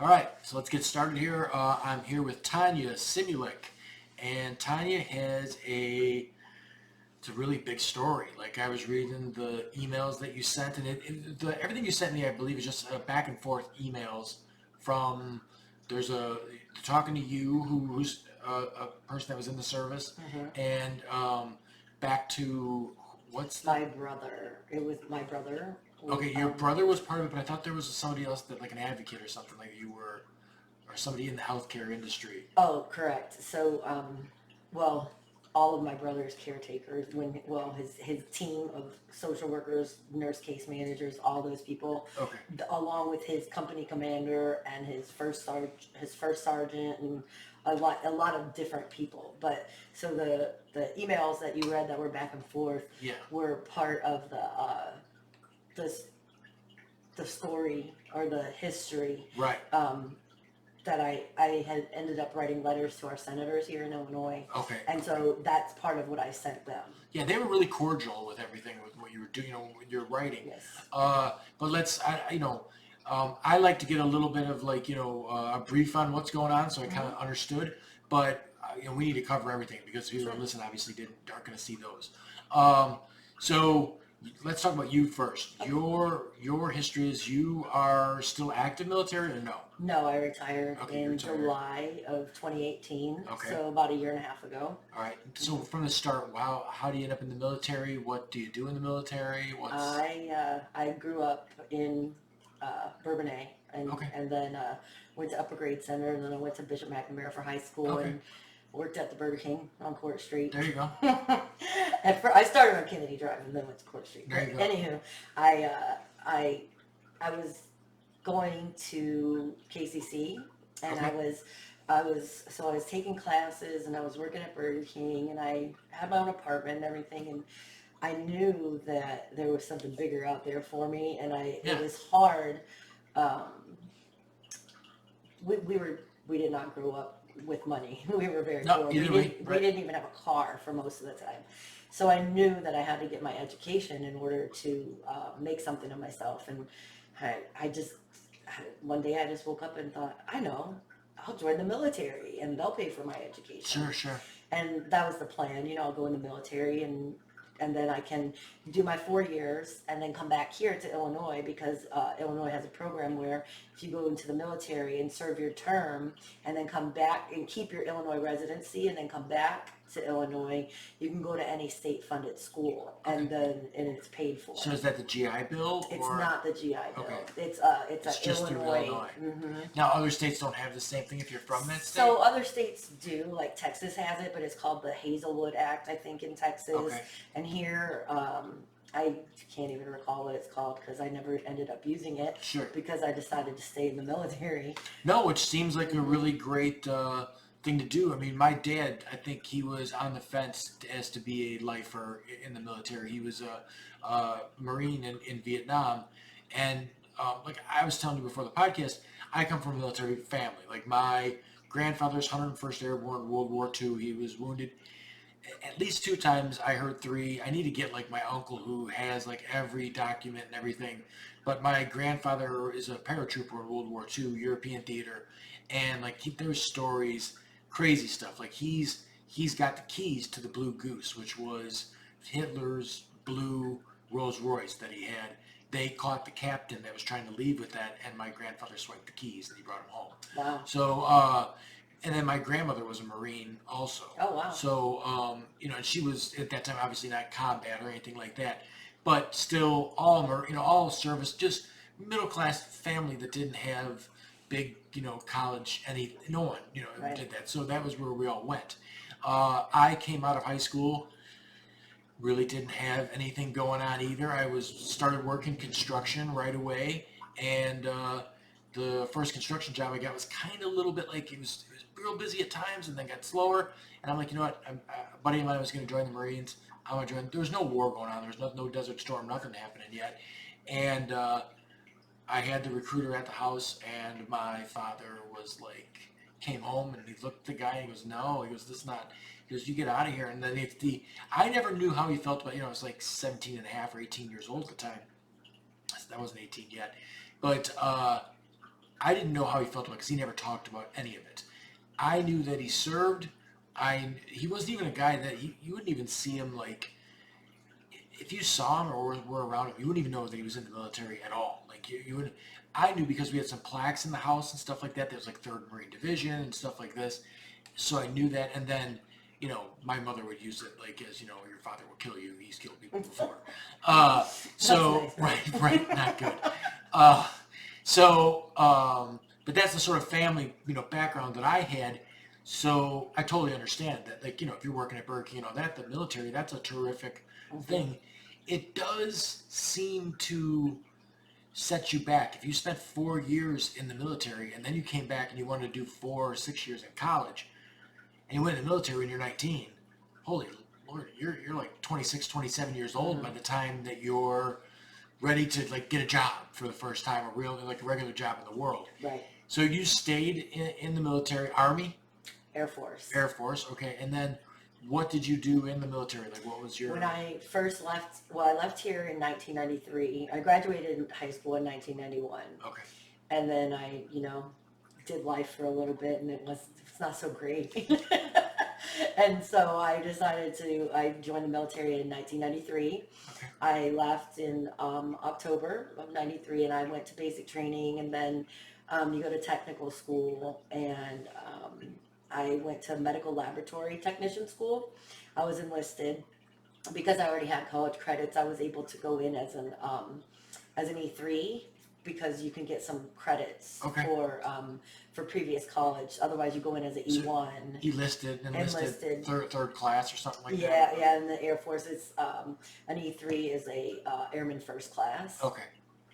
All right, so let's get started here. I'm here with Tanya Simulick, and Tanya has it's a really big story. Like I was reading the emails that you sent, and everything you sent me, I believe, is just back and forth emails from. There's a talking to you who's a person that was in the service, and back to what's the My brother. It was my brother. okay. Your brother was part of it, but I thought there was somebody else that like an advocate or something like you were, or somebody in the healthcare industry. Oh, correct. So, well, all of my brother's caretakers, his team of social workers, nurse case managers, all those people, Okay. along with his company commander and his first sergeant, and a lot of different people. But so the emails that you read that were back and forth Yeah. were part of the the story or the history. Right. That I had ended up writing letters to our senators here in Illinois. Okay. And so that's part of what I sent them. Yeah, they were really cordial with everything, with what you were doing, with your writing. Yes. But I like to get a little bit of a brief on what's going on, so I kind of understood. But we need to cover everything because people who listen obviously aren't going to see those. So let's talk about you first. Okay. Your history is you are still active military or no? No, I retired Okay, in retired. July of 2018. Okay. So about a year and a half ago. All right. So from the start, how do you end up in the military? What do you do in the military? I grew up in Bourbonnais and Okay. and then went to Upper Grade Center, and then I went to Bishop McNamara for high school. Okay. And worked at the Burger King on Court Street. There you go. I started on Kennedy Drive and then went to Court Street. There you go. Anywho, I was going to KCC, and Okay. I was taking classes, and I was working at Burger King, and I had my own apartment and everything, and I knew that there was something bigger out there for me, and Yeah. it was hard. We did not grow up with money. We were very No, poor. either way, right. We didn't even have a car for most of the time. So I knew that I had to get my education in order to make something of myself. And one day I just woke up and thought, I know, I'll join the military and they'll pay for my education. Sure. And that was the plan. I'll go in the military, and then I can do my 4 years and then come back here to Illinois, because Illinois has a program where if you go into the military and serve your term and then come back and keep your Illinois residency and then come back to Illinois, you can go to any state-funded school, and it's paid for. So is that the GI Bill? It's or? not the GI Bill. Okay. It's just through Illinois. Illinois. Now other states don't have the same thing if you're from that state? So other states do, like Texas has it, but it's called the Hazelwood Act, I think, in Texas. Okay. And here, I can't even recall what it's called because I never ended up using it. Sure. Because I decided to stay in the military. No, which seems like a really great thing to do. I mean, my dad, I think he was on the fence as to be a lifer in the military. He was a Marine in Vietnam. And like I was telling you before the podcast, I come from a military family. Like my grandfather's 101st Airborne, World War II. He was wounded at least 2 times. I heard 3. I need to get like my uncle who has like every document and everything. But my grandfather is a paratrooper in World War II, European theater. And like there's stories, crazy stuff. Like he's got the keys to the Blue Goose, which was Hitler's blue Rolls Royce that he had. They caught the captain that was trying to leave with that, and my grandfather swiped the keys and he brought him home. Wow. So, and then my grandmother was a Marine also. Oh, wow. So, and she was at that time obviously not combat or anything like that, but still all service, just middle class family that didn't have big, college, no one, Right. did that. So that was where we all went. I came out of high school, really didn't have anything going on either. I started working construction right away, and the first construction job I got was kind of a little bit like it was real busy at times, and then got slower. And I'm like, you know what? A buddy of mine was going to join the Marines. I'm going to join. There was no war going on. There was no Desert Storm, nothing happening yet, and I had the recruiter at the house, and my father was like, came home and he looked at the guy and he goes, no, he goes, this is not, he goes, you get out of here. And then I never knew how he felt about, I was like 17 and a half or 18 years old at the time. I wasn't 18 yet. But I didn't know how he felt about it because he never talked about any of it. I knew that he served. He wasn't even a guy that you wouldn't even see him like if you saw him or were around him, you wouldn't even know that he was in the military at all. Like you would. I knew because we had some plaques in the house and stuff like that. There was like 3rd Marine Division and stuff like this. So I knew that, and then my mother would use it like as your father will kill you. He's killed people before. So That's nice, right, not good. But that's the sort of family background that I had. So I totally understand that, like if you're working at Burger King, that the military, that's a terrific thing. It does seem to set you back. If you spent 4 years in the military and then you came back and you wanted to do 4 or 6 years in college, and you went in the military when you're 19, holy Lord, you're like 26, 27 years old by the time that you're ready to like get a job for the first time, a regular job in the world. Right. So you stayed in the military, Army? Air Force. Air Force, okay. And then what did you do in the military? Like what was your... When I first left, I left here in 1993. I graduated in high school in 1991. Okay. And then I, did life for a little bit, and it's not so great. And so I joined the military in 1993. Okay. I left in October of 93, and I went to basic training, and then you go to technical school, and I went to medical laboratory technician school. I was enlisted. Because I already had college credits, I was able to go in as an E3, because you can get some credits Okay. for previous college. Otherwise, you go in as an E1. Enlisted, third class or something like Yeah, that? yeah, in the Air Force, it's an E3 is a Airman First Class. Okay.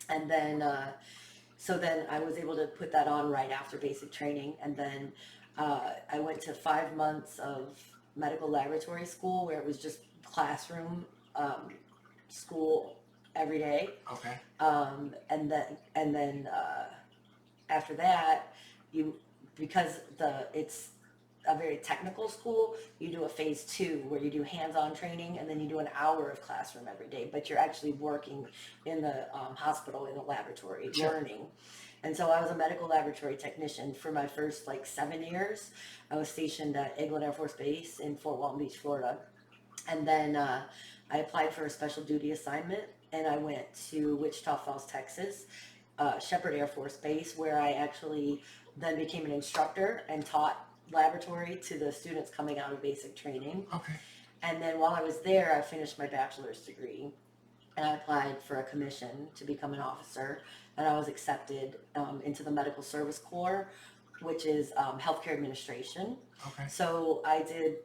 And then, so then I was able to put that on right after basic training. And then I went to 5 months of medical laboratory school, where it was just classroom school every day. Okay. And then after that, because it's a very technical school, you do a phase 2 where you do hands-on training, and then you do an hour of classroom every day, but you're actually working in the hospital, in the laboratory, Sure. learning. And so I was a medical laboratory technician for my first 7 years. I was stationed at Eglin Air Force Base in Fort Walton Beach, Florida. And then I applied for a special duty assignment, and I went to Wichita Falls, Texas, Shepherd Air Force Base, where I actually then became an instructor and taught laboratory to the students coming out of basic training. Okay. And then while I was there, I finished my bachelor's degree, and I applied for a commission to become an officer, and I was accepted into the Medical Service Corps, which is healthcare administration. Okay. So I did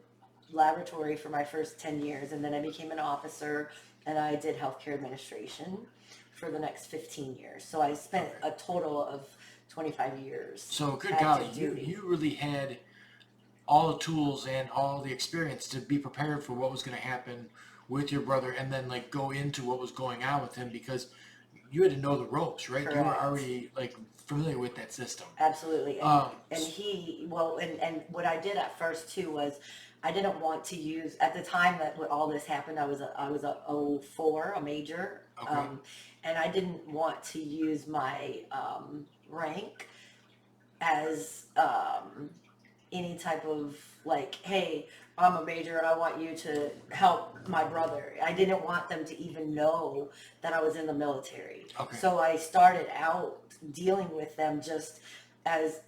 laboratory for my first 10 years, and then I became an officer, and I did healthcare administration for the next 15 years. So I spent a total of 25 years. So good active golly, duty. you really had all the tools and all the experience to be prepared for what was going to happen with your brother, and then go into what was going on with him, because you had to know the ropes, right? Correct. You were already familiar with that system. Absolutely. And what I did at first too was, I didn't want to use, at the time that all this happened, I was a 04, a major, Okay. and I didn't want to use my rank as any type of hey, I'm a major and I want you to help my brother. I didn't want them to even know that I was in the military. Okay. So I started out dealing with them just as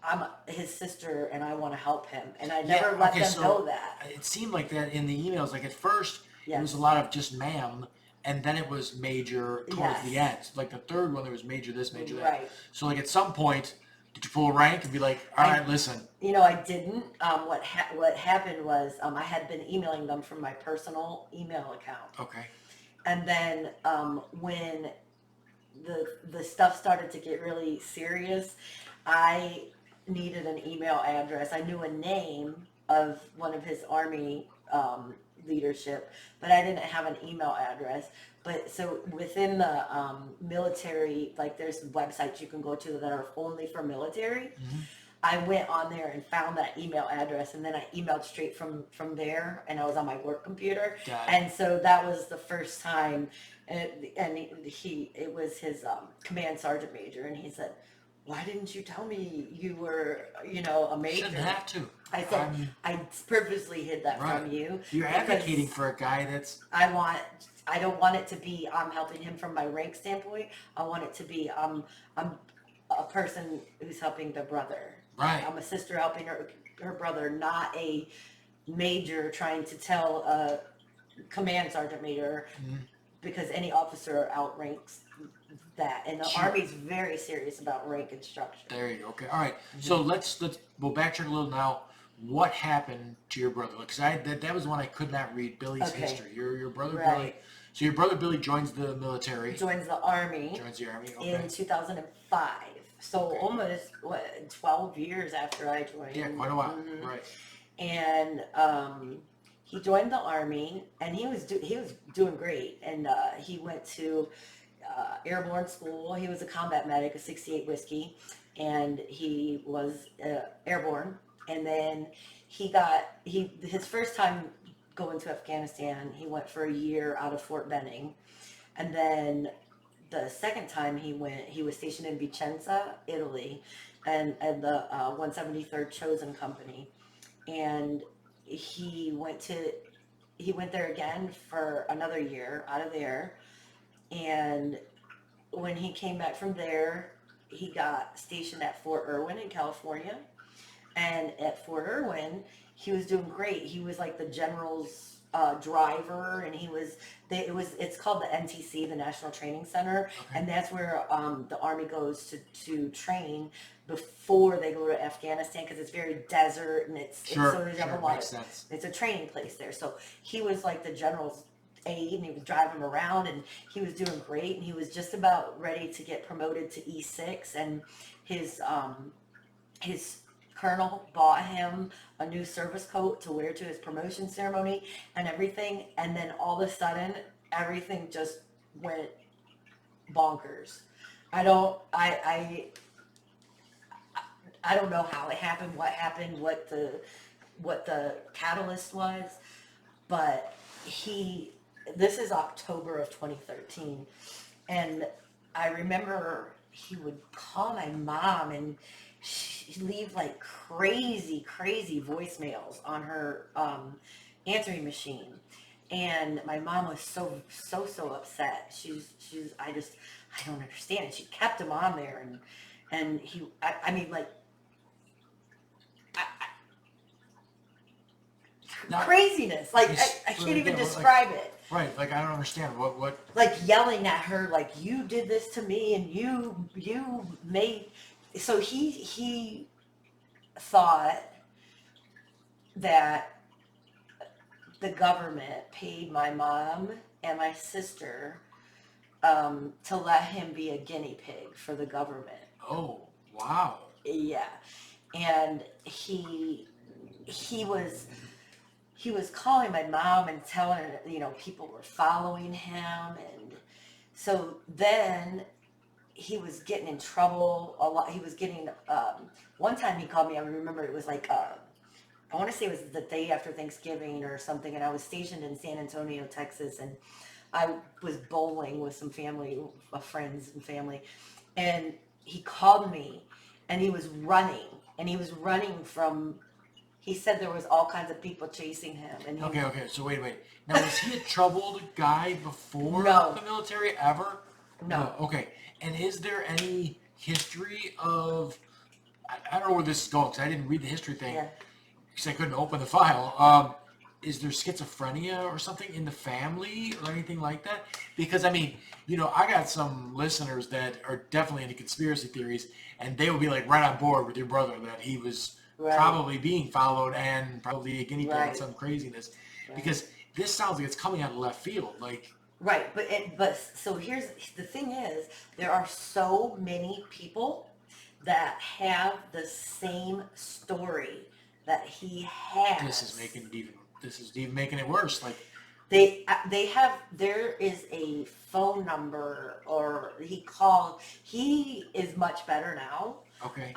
I'm his sister and I want to help him, and I never let them know that. It seemed like that in the emails. At first, Yes. it was a lot of just ma'am, and then it was major towards the end. Yes. The third one, there was major this, major that. Right. So at some point, did you pull a rank and be all right, listen? I didn't. What happened was I had been emailing them from my personal email account. Okay. And then when the stuff started to get really serious, I needed an email address. I knew a name of one of his Army leadership, but I didn't have an email address. But so within the military, there's websites you can go to that are only for military. Mm-hmm. I went on there and found that email address, and then I emailed straight from there, and I was on my work computer. Got it. And so that was the first time and it was his command sergeant major, and he said, "Why didn't you tell me you were, a major?" Shouldn't have to. I said, I mean, "I purposely hid that right. from you You're because advocating for a guy that's I don't want it to be I'm helping him from my rank standpoint. I want it to be I'm a person who's helping the brother. right. I'm a sister helping her brother, not a major trying to tell a command sergeant major Mhm. because any officer outranks that. And the Sure. Army's very serious about rank instruction. There you go. Okay. All right. So we'll backtrack a little now. What happened to your brother? Because that was one I could not read. Billy's Okay. history. Your brother Billy. Right. So your brother Billy joins the military. Joins the Army Joins the army. Okay. in 2005. So Okay. almost 12 years after I joined. Yeah, quite a while. Mhm. Right. And he joined the Army, and he was doing great. And he went to airborne school. He was a combat medic, a 68 whiskey, and he was airborne. And then his first time going to Afghanistan, he went for a year out of Fort Benning, and then the second time he went, he was stationed in Vicenza, Italy, and the 173rd Chosen Company, and he went there again for another year out of there, and when he came back from there, he got stationed at Fort Irwin in California, and at Fort Irwin, he was doing great. He was like the general's driver, and it's called the NTC, the National Training Center, Okay. and that's where the Army goes to train before they go to Afghanistan, because it's very desert, and Sure. so there's Sure. a lot Makes of, sense. it's a training place there. So he was like the general's aide, and he would drive him around, and he was doing great, and he was just about ready to get promoted to E6, and his colonel bought him a new service coat to wear to his promotion ceremony and everything, and then all of a sudden everything just went bonkers. I don't know how it happened, what the catalyst was, but this is October of 2013, and I remember he would call my mom, and she'd leave like crazy voicemails on her answering machine, and my mom was so upset. I don't understand it. She kept him on there, and I mean, like, Now, craziness. Like, I can't even describe it. Right. Like, I don't understand what. Like yelling at her, like, you did this to me, and you made. So he thought that the government paid my mom and my sister to let him be a guinea pig for the government. Oh, wow. Yeah, and he was calling my mom and telling her, people were following him, and so then he was getting in trouble a lot. He was getting, one time he called me, I remember it was like, I want to say it was the day after Thanksgiving or something, and I was stationed in San Antonio, Texas, and I was bowling with some family, friends and family, and he called me, and he was running from, he said there was all kinds of people chasing him. And Okay. So wait. Now, was he a troubled guy before No. the military ever? No. Okay. And is there any history of? I don't know where this is going because I didn't read the history thing Yeah. because I couldn't open the file. Is there schizophrenia or something in the family or anything like that? Because I mean, I got some listeners that are definitely into conspiracy theories, and they will be like right on board with your brother that he was Right. probably being followed and probably a guinea pig Right. and some craziness. Right. Because this sounds like it's coming out of left field. Like, Right, but so here's the thing is, there are so many people that have the same story that he has. this is even making it worse. Like, There is a phone number, or he is much better now. okay,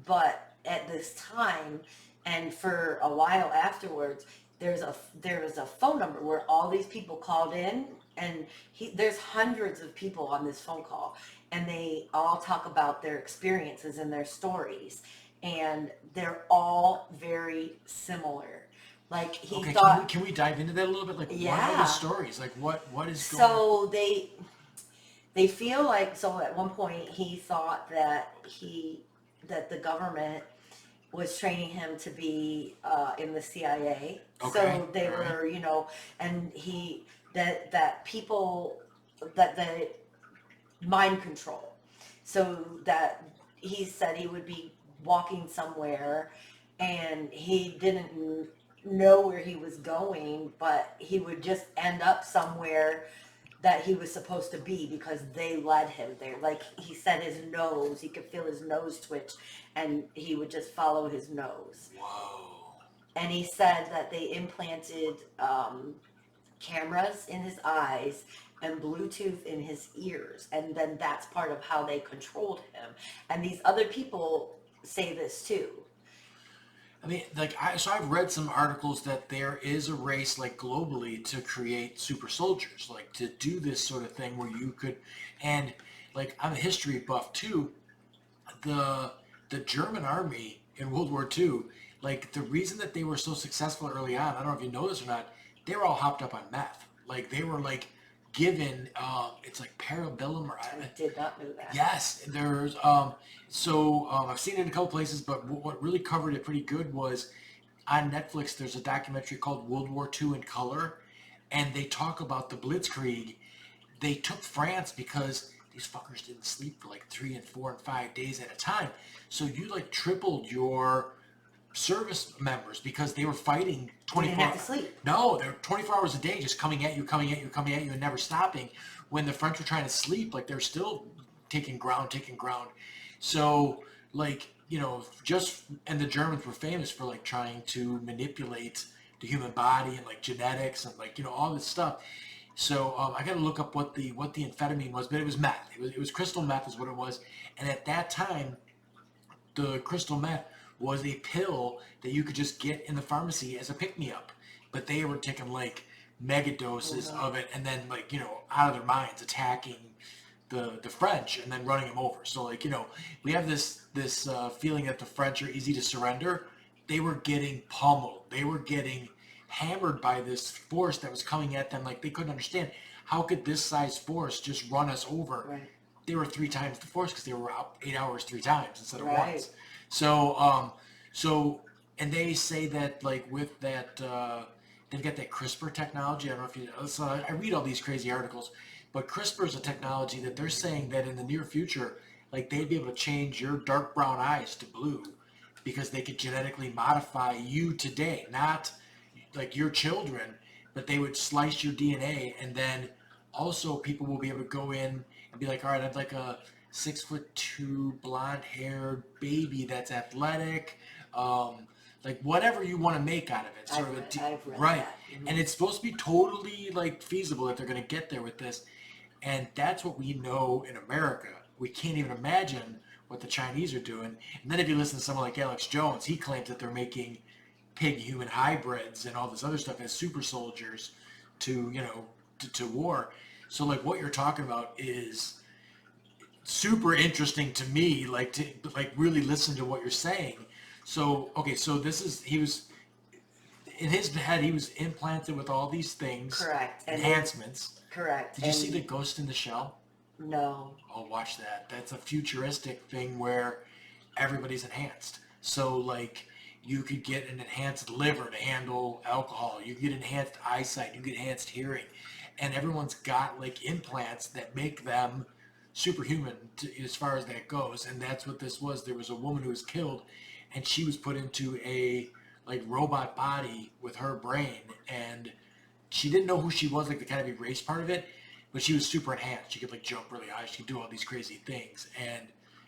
But at this time, and for a while afterwards, there was a phone number where all these people called in, and there's hundreds of people on this phone call, and they all talk about their experiences and their stories, and they're all very similar. Like he Okay, thought, can we dive into that a little bit? Like, what are the yeah. stories? Like, what is going on? So they feel like, so at one point he thought that that the government was training him to be in the CIA. Okay, So they all right. were, and that people, that the mind control. So that he said he would be walking somewhere and he didn't know where he was going, but he would just end up somewhere that he was supposed to be because they led him there. Like he said, his nose, he could feel his nose twitch, and he would just follow his nose. Whoa. And he said that they implanted cameras in his eyes and Bluetooth in his ears, and then that's part of how they controlled him. And these other people say this too. I mean, like, so I've read some articles that there is a race, like, globally to create super soldiers, like, to do this sort of thing where you could, and, like, I'm a history buff too. The, the German army in World War II, like, the reason that they were so successful early on, I don't know if you know this or not, they were all hopped up on meth. Like, they were, like, given, it's like parabellum, or I did not know that. yes, there's I've seen it in a couple places, but what really covered it pretty good was on Netflix. There's a documentary called World War II in Color, and they talk about the Blitzkrieg. They took France because these fuckers didn't sleep for like 3 and 4 and 5 days at a time. So you like tripled your service members because they were fighting They 24 didn't have to sleep. No, they're 24 hours a day just coming at you, and never stopping. When the French were trying to sleep, like they're still taking ground. So, like, and the Germans were famous for like trying to manipulate the human body and like genetics and like, all this stuff. So I got to look up what the amphetamine was, but it was meth. It was crystal meth is what it was. And at that time, the crystal meth was a pill that you could just get in the pharmacy as a pick-me-up. But they were taking like mega doses of it and then like, out of their minds attacking the French and then running them over. So like, we have this feeling that the French are easy to surrender. They were getting pummeled. They were getting hammered by this force that was coming at them. Like they couldn't understand how could this size force just run us over. Right. They were 3 times the force because they were out 8 hours 3 times instead of Right. once. So and they say that like with that they've got that CRISPR technology. I don't know if you know. So I read all these crazy articles, but CRISPR is a technology that they're saying that in the near future, like they'd be able to change your dark brown eyes to blue because they could genetically modify you today, not like your children, but they would slice your DNA and then also people will be able to go in and be like, all right, I'd like a 6'2" blonde haired baby that's athletic, like whatever you want to make out of it. I've read right. that. Mm-hmm. And it's supposed to be totally like feasible that they're going to get there with this. And that's what we know in America. We can't even imagine what the Chinese are doing. And then if you listen to someone like Alex Jones, he claims that they're making pig-human hybrids and all this other stuff as super soldiers to, to war. So like what you're talking about is super interesting to me, like to like really listen to what you're saying. So, okay, so he was, in his head, he was implanted with all these things. Correct. Enhancements. Correct. Did you see the Ghost in the Shell? No. Oh, watch that. That's a futuristic thing where everybody's enhanced. So, like, you could get an enhanced liver to handle alcohol. You could get enhanced eyesight. You could get enhanced hearing. And everyone's got, like, implants that make them superhuman as far as that goes. And that's what this was. There was a woman who was killed, and she was put into a, like, robot body with her brain. And she didn't know who she was, like, the kind of erased part of it. But she was super enhanced. She could, like, jump really high. She could do all these crazy things. And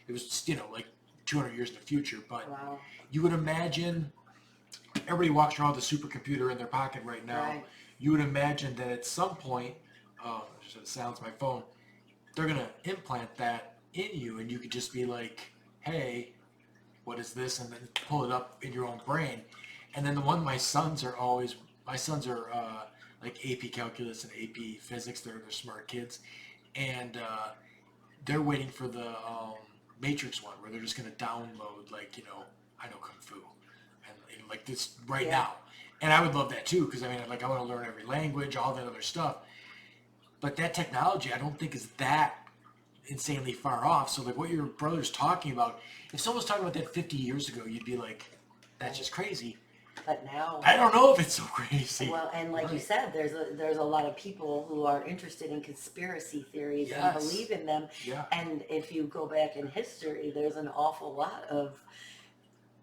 it was, like, 200 years in the future. But wow. You would imagine everybody walks around with a supercomputer in their pocket right now. Right. You would imagine that at some point, it sounds my phone, they're going to implant that in you. And you could just be like, hey, what is this? And then pull it up in your own brain. And then my sons are like AP Calculus and AP Physics. They're smart kids, and they're waiting for the Matrix one where they're just gonna download like I know Kung Fu, and like this right now. And I would love that too because I mean like I want to learn every language, all that other stuff. But that technology I don't think is that insanely far off. So like what your brother's talking about, if someone was talking about that 50 years ago, you'd be like, that's just crazy. But now, I don't know if it's so crazy. well, and like you said, there's a lot of people who are interested in conspiracy theories and believe in them. Yeah. And if you go back in history, there's an awful lot of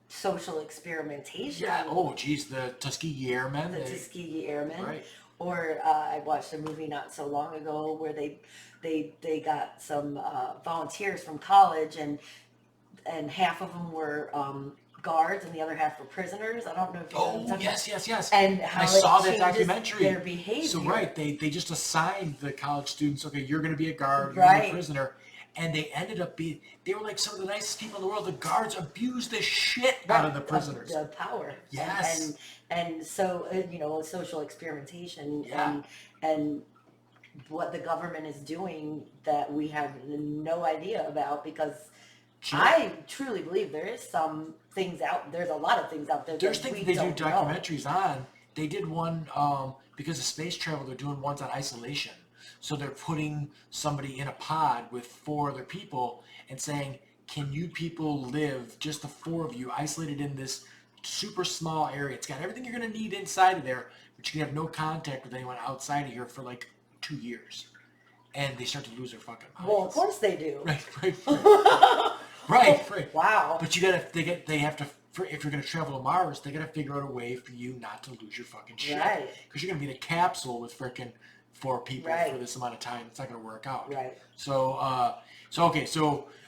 social experimentation. Yeah. Oh, geez, the Tuskegee Airmen. The Tuskegee Airmen. Right. Or I watched a movie not so long ago where they got some volunteers from college and half of them were guards and the other half were prisoners. I don't know if you know what I'm talking about. Yes. And how I saw that changes documentary. Their behavior. So right, they just assigned the college students. Okay, you're going to be a guard. You're going to be a prisoner. And they ended up being, they were like some of the nicest people in the world. The guards abused the shit out of the prisoners. The power. Yes. And so, social experimentation and what the government is doing that we have no idea about because I truly believe there's a lot of things out there. There's things they do documentaries on. They did one, because of space travel, they're doing ones on isolation. So they're putting somebody in a pod with 4 other people and saying, can you people live, just the 4 of you, isolated in this super small area? It's got everything you're going to need inside of there, but you can have no contact with anyone outside of here for like 2 years. And they start to lose their fucking minds. Well, of course they do. Right. Wow. But they have to, if you're going to travel to Mars, they got to figure out a way for you not to lose your fucking shit. Right. Because you're going to be in a capsule with frickin' 4 people for this amount of time. It's not going to work out. Right. So, all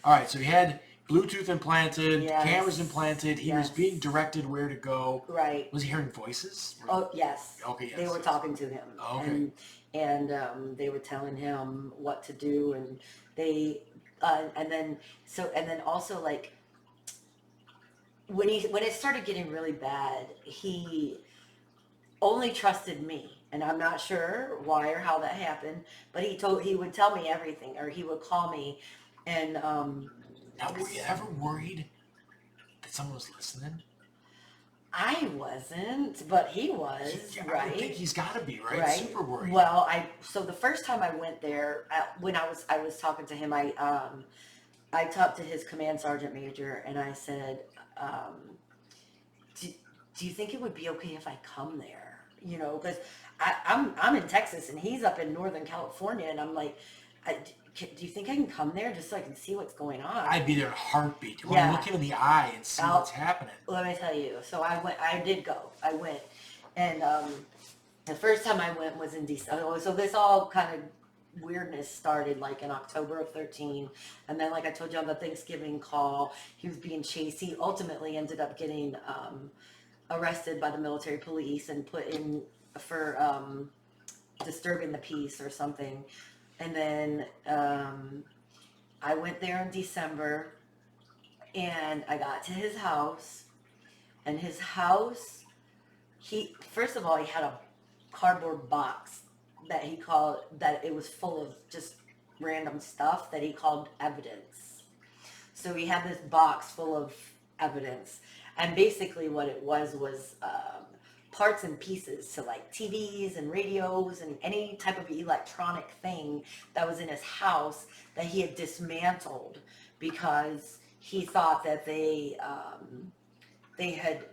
right. So he had Bluetooth implanted, cameras implanted. He was being directed where to go. Right. Was he hearing voices? Oh, yes. Okay, yes. They were talking to him. Okay. And they were telling him what to do, and they, and then also like when it started getting really bad, he only trusted me. And I'm not sure why or how that happened, but he would tell me everything, or he would call me, and now, were you ever worried that someone was listening? I wasn't, but he was, right? I think he's got to be, right? Super worried. Well, so the first time I went there, when I was talking to him, I talked to his command sergeant major, and I said, do you think it would be okay if I come there? Because I'm in Texas and he's up in Northern California, and I'm like, do you think I can come there just so I can see what's going on? I'd be there in a heartbeat. I want to look him in the eye and see what's happening. Let me tell you. So I went, and the first time I went was in December. So this all kind of weirdness started like in October of 13, and then like I told you on the Thanksgiving call, he was being chased. He ultimately ended up getting arrested by the military police and put in for disturbing the peace or something. And then I went there in December, and I got to his house, and his house, first of all, he had a cardboard box that it was full of just random stuff that he called evidence. So he had this box full of evidence, and basically what it was parts and pieces to like TVs and radios and any type of electronic thing that was in his house that he had dismantled because he thought that they had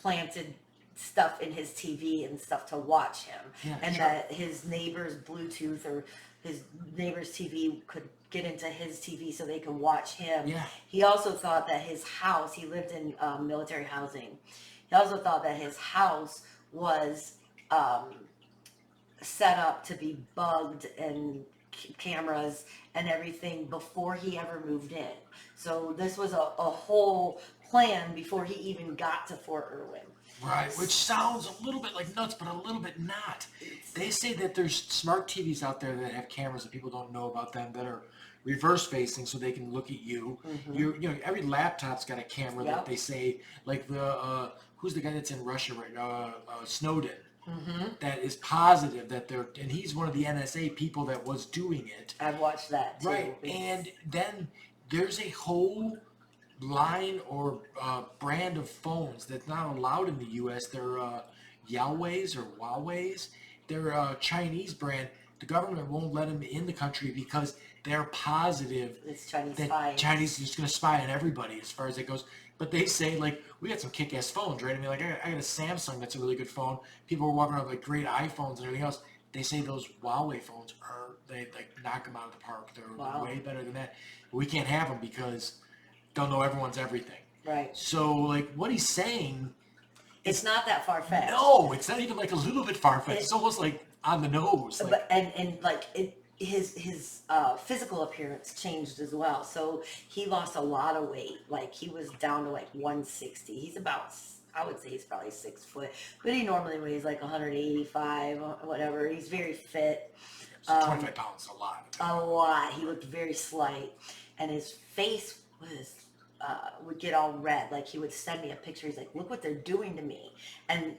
planted stuff in his TV and stuff to watch him, that his neighbor's Bluetooth or his neighbor's TV could get into his TV so they could watch him. Yeah. He also thought that his house, he lived in military housing. He also thought that his house was set up to be bugged and cameras and everything before he ever moved in. So this was a whole plan before he even got to Fort Irwin. Right, which sounds a little bit like nuts, but a little bit not. They say that there's smart TVs out there that have cameras that people don't know about them that are reverse facing so they can look at you. Mm-hmm. Every laptop's got a camera that they say, like who's the guy that's in Russia right now? Snowden. that is positive that they're, and he's one of the NSA people that was doing it. I've watched that too. Right. And then there's a whole line or brand of phones that's not allowed in the U.S. They're Yaoways or Huawei's. They're a Chinese brand. The government won't let them in the country because they're positive It's Chinese that spies. Chinese is just going to spy on everybody as far as it goes. But they say, like, we got some kick-ass phones, right? I mean, like, I got a Samsung that's a really good phone. People are walking around with, like, great iPhones and everything else. They say those Huawei phones they, like, knock them out of the park. They're way better than that. We can't have them because they'll know everyone's everything. Right. So, like, what he's saying... It's not that far-fetched. No, it's not even, like, a little bit far-fetched. It's almost, like, on the nose. Like, but and like his physical appearance changed as well. So he lost a lot of weight. Like he was down to like 160. He's about, I would say he's probably 6 foot, but he normally weighs like 185, whatever. He's very fit. so 25 pounds is a lot. A lot. He looked very slight, and his face was would get all red. Like he would send me a picture. He's like, "Look what they're doing to me," and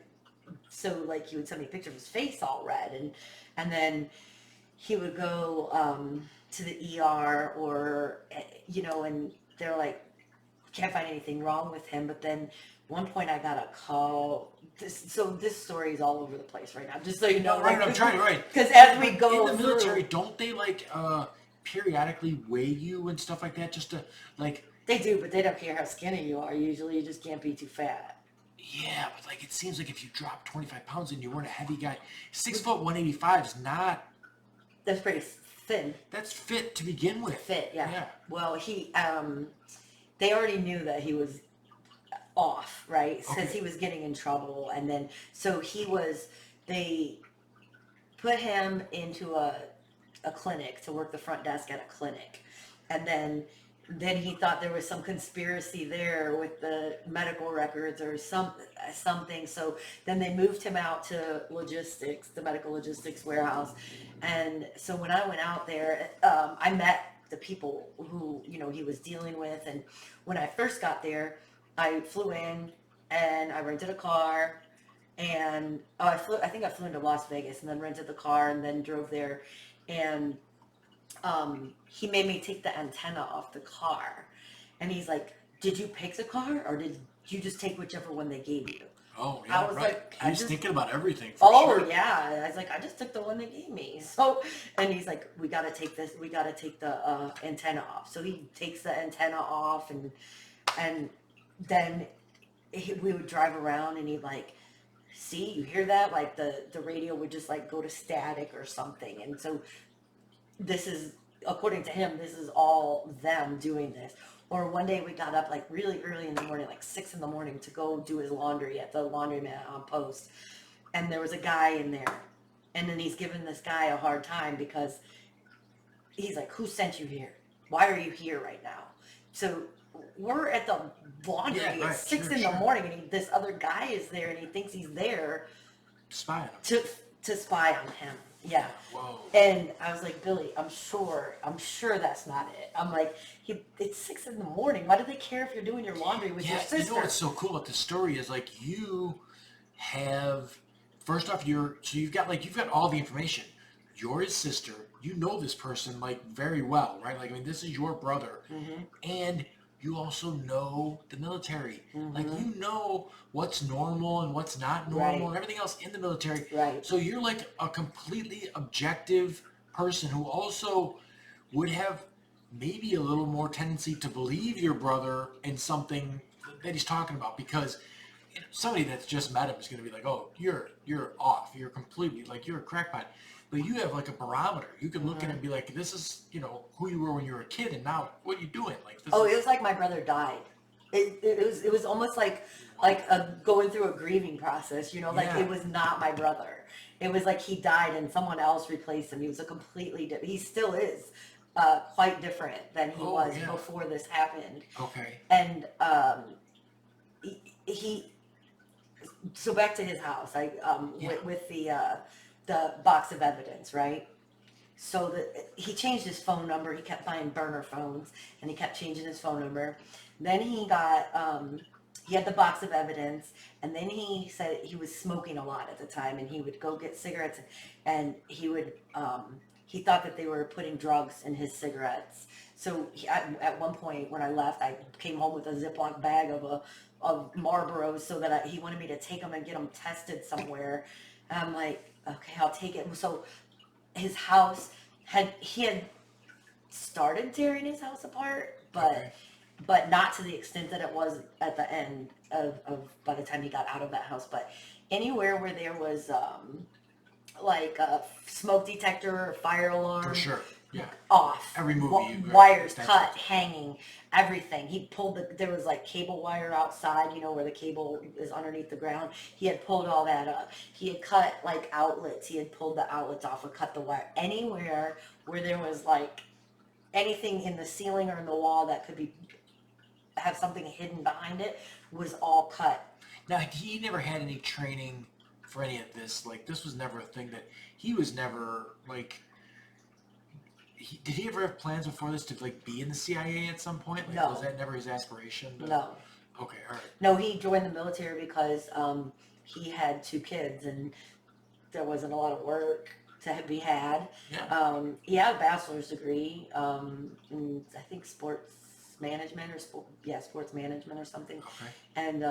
so like he would send me a picture of his face all red, and then he would go to the ER or and they're like, can't find anything wrong with him. But then one point I got a call. This story is all over the place right now. Just so you know, Right, I'm trying, right? Because as we go in the military, through, don't they like periodically weigh you and stuff like that, just to like? They do, but they don't care how skinny you are. Usually, you just can't be too fat. Yeah, but like it seems like if you drop 25 pounds and you weren't a heavy guy, 6 foot 185 is not. That's pretty thin. That's fit to begin with. Fit, yeah. Yeah. Well, they already knew that he was off, right? Because he was getting in trouble, and then so they put him into a clinic to work the front desk at a clinic, and then he thought there was some conspiracy there with the medical records or something. So then they moved him out to logistics, the medical logistics warehouse. And so when I went out there, I met the people who, he was dealing with. And when I first got there, I flew in and I rented a car and I think I flew into Las Vegas and then rented the car and then drove there. And he made me take the antenna off the car, and he's like, "Did you pick the car, or did you just take whichever one they gave you?" Oh yeah, I was right. like, He's thinking about everything. For sure. Yeah. I was like, I just took the one they gave me. So, and he's like, "We got to take this. We got to take the antenna off." So he takes the antenna off, and then we would drive around, and he'd like, "See, you hear that? Like the radio would just like go to static or something." And so this is, according to him, this is all them doing this. Or one day we got up like really early in the morning, like 6 in the morning, to go do his laundry at the laundromat on post. And there was a guy in there. And then he's giving this guy a hard time because he's like, "Who sent you here? Why are you here right now?" So we're at the laundry at 6 in the morning, and this other guy is there, and he thinks he's there Spy on him. to spy on him. Yeah. Whoa. And I was like, "Billy, I'm sure that's not it." I'm like, it's 6 in the morning. Why do they care if you're doing your laundry with your sister? You know what's so cool about this story is like you have, first off, you've got all the information. You're his sister. You know this person like very well, right? Like, I mean, this is your brother, and you also know the military. Like, you know what's normal and what's not normal and everything else in the military. Right. So you're like a completely objective person who also would have maybe a little more tendency to believe your brother in something that he's talking about, because somebody that's just met him is going to be like, "Oh, you're off. You're completely, like, you're a crackpot." But you have like a barometer. You can look at it and be like, "This is, who you were when you were a kid, and now what are you doing?" Like, it was like my brother died. It was almost like going through a grieving process. It was not my brother. It was like he died and someone else replaced him. He was a completely different. He still is quite different than he was before this happened. Okay. And he. So back to his house, with the box of evidence, right? So he changed his phone number. He kept buying burner phones, and he kept changing his phone number. Then he got he had the box of evidence, and then he said he was smoking a lot at the time, and he would go get cigarettes, and he would he thought that they were putting drugs in his cigarettes. So at one point when I left, I came home with a Ziploc bag of Marlboros, so that he wanted me to take them and get them tested somewhere. And I'm like, okay, I'll take it. So his house he had started tearing his house apart, but Okay. but not to the extent that it was at the end of by the time he got out of that house. But anywhere where there was like a smoke detector or fire alarm, For sure. Yeah. off. Every movie Wires that's cut, it. hanging, everything. He pulled there was like cable wire outside, where the cable is underneath the ground. He had pulled all that up. He had cut like outlets. He had pulled the outlets off or cut the wire. Anywhere where there was like anything in the ceiling or in the wall that could have something hidden behind it was all cut. Now, he never had any training for any of this. Like, this was never a thing that he was never like. Did he ever have plans before this to like be in the CIA at some point? Like, No. Was that never his aspiration? No. Okay, all right. No, he joined the military because he had 2 kids and there wasn't a lot of work to be had. Yeah. He had a bachelor's degree in I think sports management sports management or something. Okay. And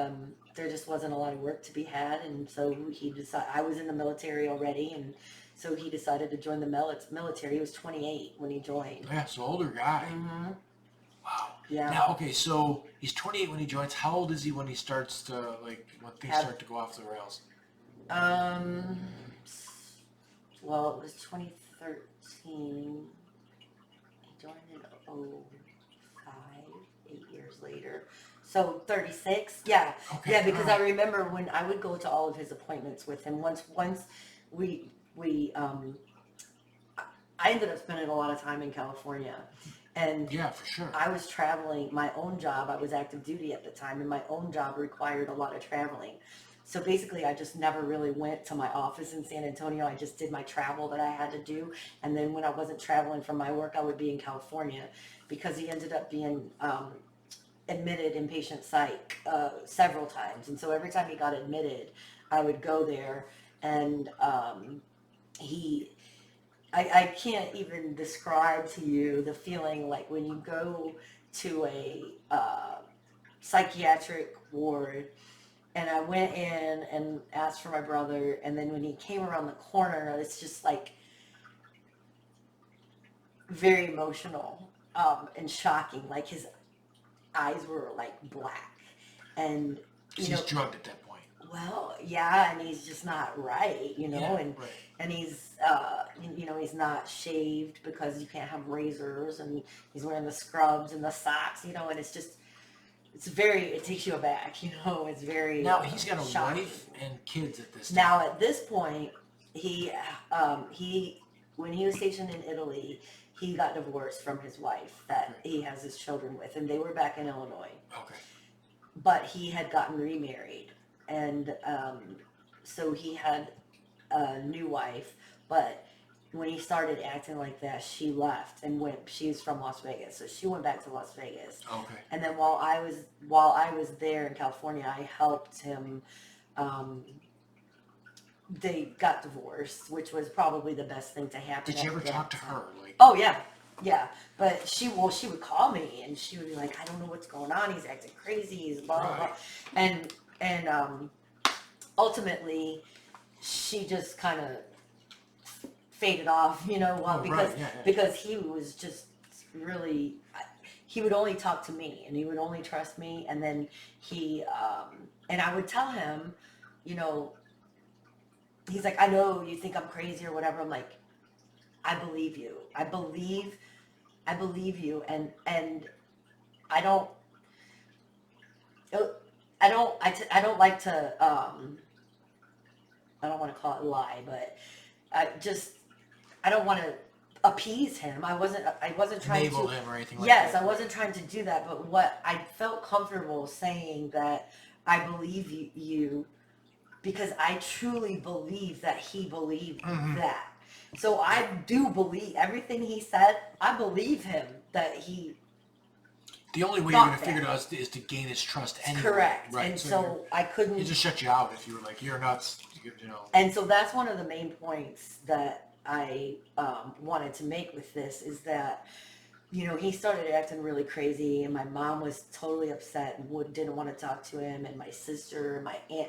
there just wasn't a lot of work to be had, and so he decided. I was in the military already, and so he decided to join the military. He was 28 when he joined. Yeah, so older guy. Mm-hmm. Wow. Yeah. Now, okay, so he's 28 when he joins. How old is he when he starts to when things start to go off the rails? Well, it was 2013. He joined in 05, 8 years later. So 36. Yeah. Okay. Yeah, because all I remember when I would go to all of his appointments with him. Once we I ended up spending a lot of time in California. And Yeah, for sure. I was traveling, my own job, I was active duty at the time, and my own job required a lot of traveling. So basically, I just never really went to my office in San Antonio. I just did my travel that I had to do. And then when I wasn't traveling for my work, I would be in California, because he ended up being admitted inpatient psych several times. And so every time he got admitted, I would go there, and I can't even describe to you the feeling like when you go to a psychiatric ward. And I went in and asked for my brother, and then when he came around the corner, it's just like very emotional and shocking. Like his eyes were like black, and He's drugged at that point. well, yeah, and he's just not right, Yeah, and right. and he's he's not shaved because you can't have razors, and he's wearing the scrubs and the socks, and it's just. It takes you aback, it's very Now he's got a shocking. wife and kids at this time. Now at this point, he when he was stationed in Italy, he got divorced from his wife that he has his children with, and they were back in Illinois. Okay. But he had gotten remarried, and so he had a new wife, but when he started acting like that, she left and went. She's from Las Vegas, so she went back to Las Vegas. Okay. And then while I was there in California, I helped him. They got divorced, which was probably the best thing to happen. Did you ever at that talk to time. her? Like, Oh yeah. But she would call me and she would be like, I don't know what's going on. He's acting crazy. He's blah blah blah. And ultimately, she just kind of faded off, because he was just really. He would only talk to me and he would only trust me, and then and I would tell him, he's like, I know you think I'm crazy or whatever. I'm like, I believe you. I believe you, and I don't like to I don't want to call it lie, but I don't want to appease him. I wasn't trying enable to him or anything like Yes, that. I wasn't trying to do that, but what I felt comfortable saying that I believe you because I truly believe that he believed that. So I do believe everything he said. I believe him that he The only way you're going thought to figure it that. out is to gain its trust anyway. Correct. Right. And so I couldn't. It just shut you out if you were like, you're nuts, you know. And so that's one of the main points that I wanted to make with this is that, you know, he started acting really crazy, and my mom was totally upset and didn't want to talk to him, and my sister, my aunt,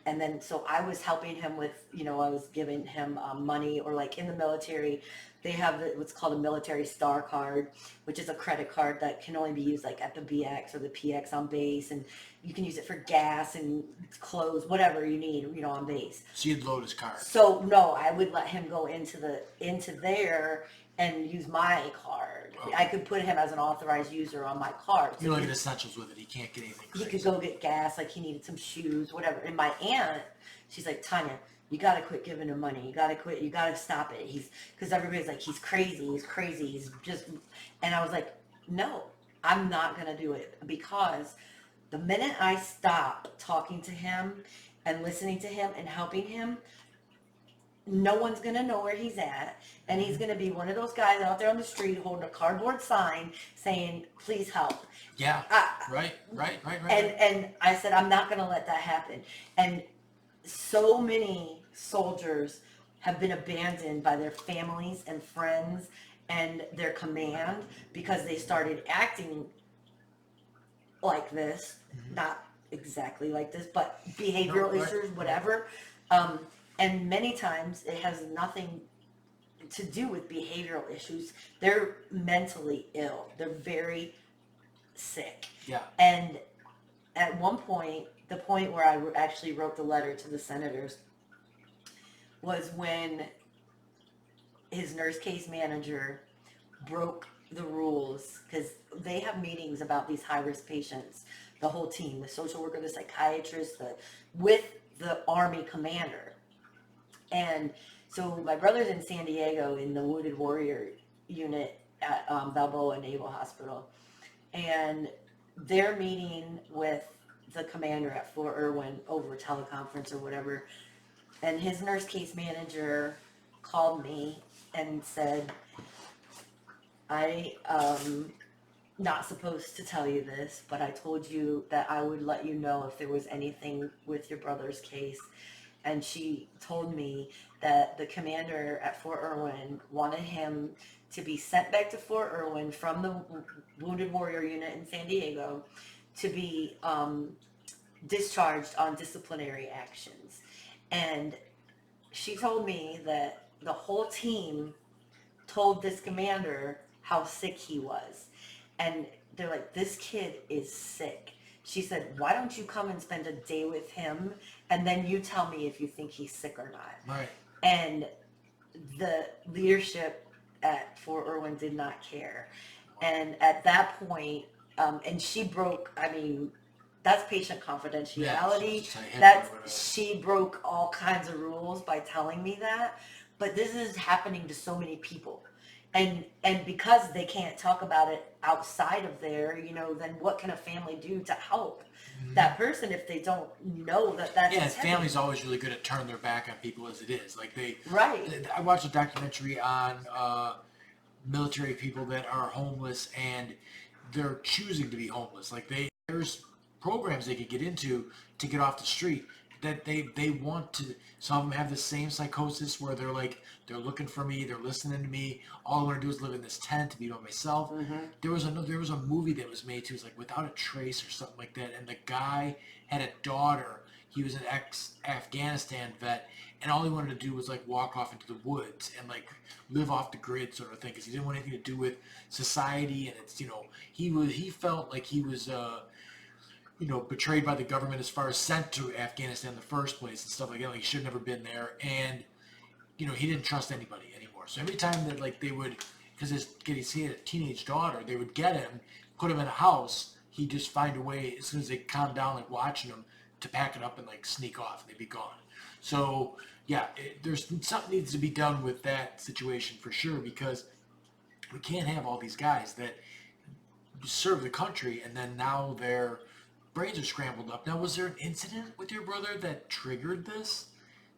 and then so I was helping him with, you know, I was giving him money, or like in the military, they have what's called a military star card, which is a credit card that can only be used like at the BX or the PX on base, and you can use it for gas and clothes, whatever you need, you know, on base. So you'd load his card. So no, I would let him go into there and use my card. Okay. I could put him as an authorized user on my card. You don't get essentials with it. He can't get anything crazy. He could go get gas, like he needed some shoes, whatever. And my aunt, she's like, Tanya, you gotta quit giving him money. You gotta quit. You gotta stop it. Because everybody's like, he's crazy. He's just. And I was like, no, I'm not gonna do it, because the minute I stop talking to him and listening to him and helping him, no one's going to know where he's at, and he's going to be one of those guys out there on the street holding a cardboard sign saying, please help. Yeah, right. And I said, I'm not going to let that happen. And so many soldiers have been abandoned by their families and friends and their command because they started acting like this, not exactly like this, but behavioral issues, whatever. And many times it has nothing to do with behavioral issues. They're mentally ill. They're very sick. Yeah. And at one point, the point where I actually wrote the letter to the senators was when his nurse case manager broke the rules, because they have meetings about these high-risk patients, the whole team, the social worker, the psychiatrist, with the Army commander. And so my brother's in San Diego in the Wounded Warrior unit at Balboa Naval Hospital. And they're meeting with the commander at Fort Irwin over a teleconference or whatever. And his nurse case manager called me and said, I not supposed to tell you this, but I told you that I would let you know if there was anything with your brother's case. And she told me that the commander at Fort Irwin wanted him to be sent back to Fort Irwin from the Wounded Warrior unit in San Diego to be discharged on disciplinary actions. And she told me that the whole team told this commander how sick he was. And they're like, this kid is sick. She said, why don't you come and spend a day with him, and then you tell me if you think he's sick or not. Right. And the leadership at Fort Irwin did not care. And at that point, and she broke, I mean, that's patient confidentiality. She broke all kinds of rules by telling me that. But this is happening to so many people. And because they can't talk about it outside of there, you know, then what can a family do to help that person if they don't know that that's yeah, family's always really good at turning their back on people as it is. Like I watched a documentary on military people that are homeless, and they're choosing to be homeless. Like there's programs they could get into to get off the street that they want to. Some of them have the same psychosis where they're like, they're looking for me, they're listening to me. All I want to do is live in this tent to be by myself. There was a movie that was made too. It was like Without a Trace or something like that. And the guy had a daughter. He was an ex-Afghanistan vet, and all he wanted to do was like walk off into the woods and like live off the grid sort of thing, because he didn't want anything to do with society. And it's, you know, he felt like he was betrayed by the government as far as sent to Afghanistan in the first place and stuff like that. Like he should have never been there. And, you know, he didn't trust anybody anymore. So every time that like they would, because he had a teenage daughter, they would get him, put him in a house, he'd just find a way, as soon as they calmed down, like watching him, to pack it up and like sneak off, and they'd be gone. So yeah, there's something needs to be done with that situation for sure, because we can't have all these guys that serve the country and then now their brains are scrambled up. Now, was there an incident with your brother that triggered this?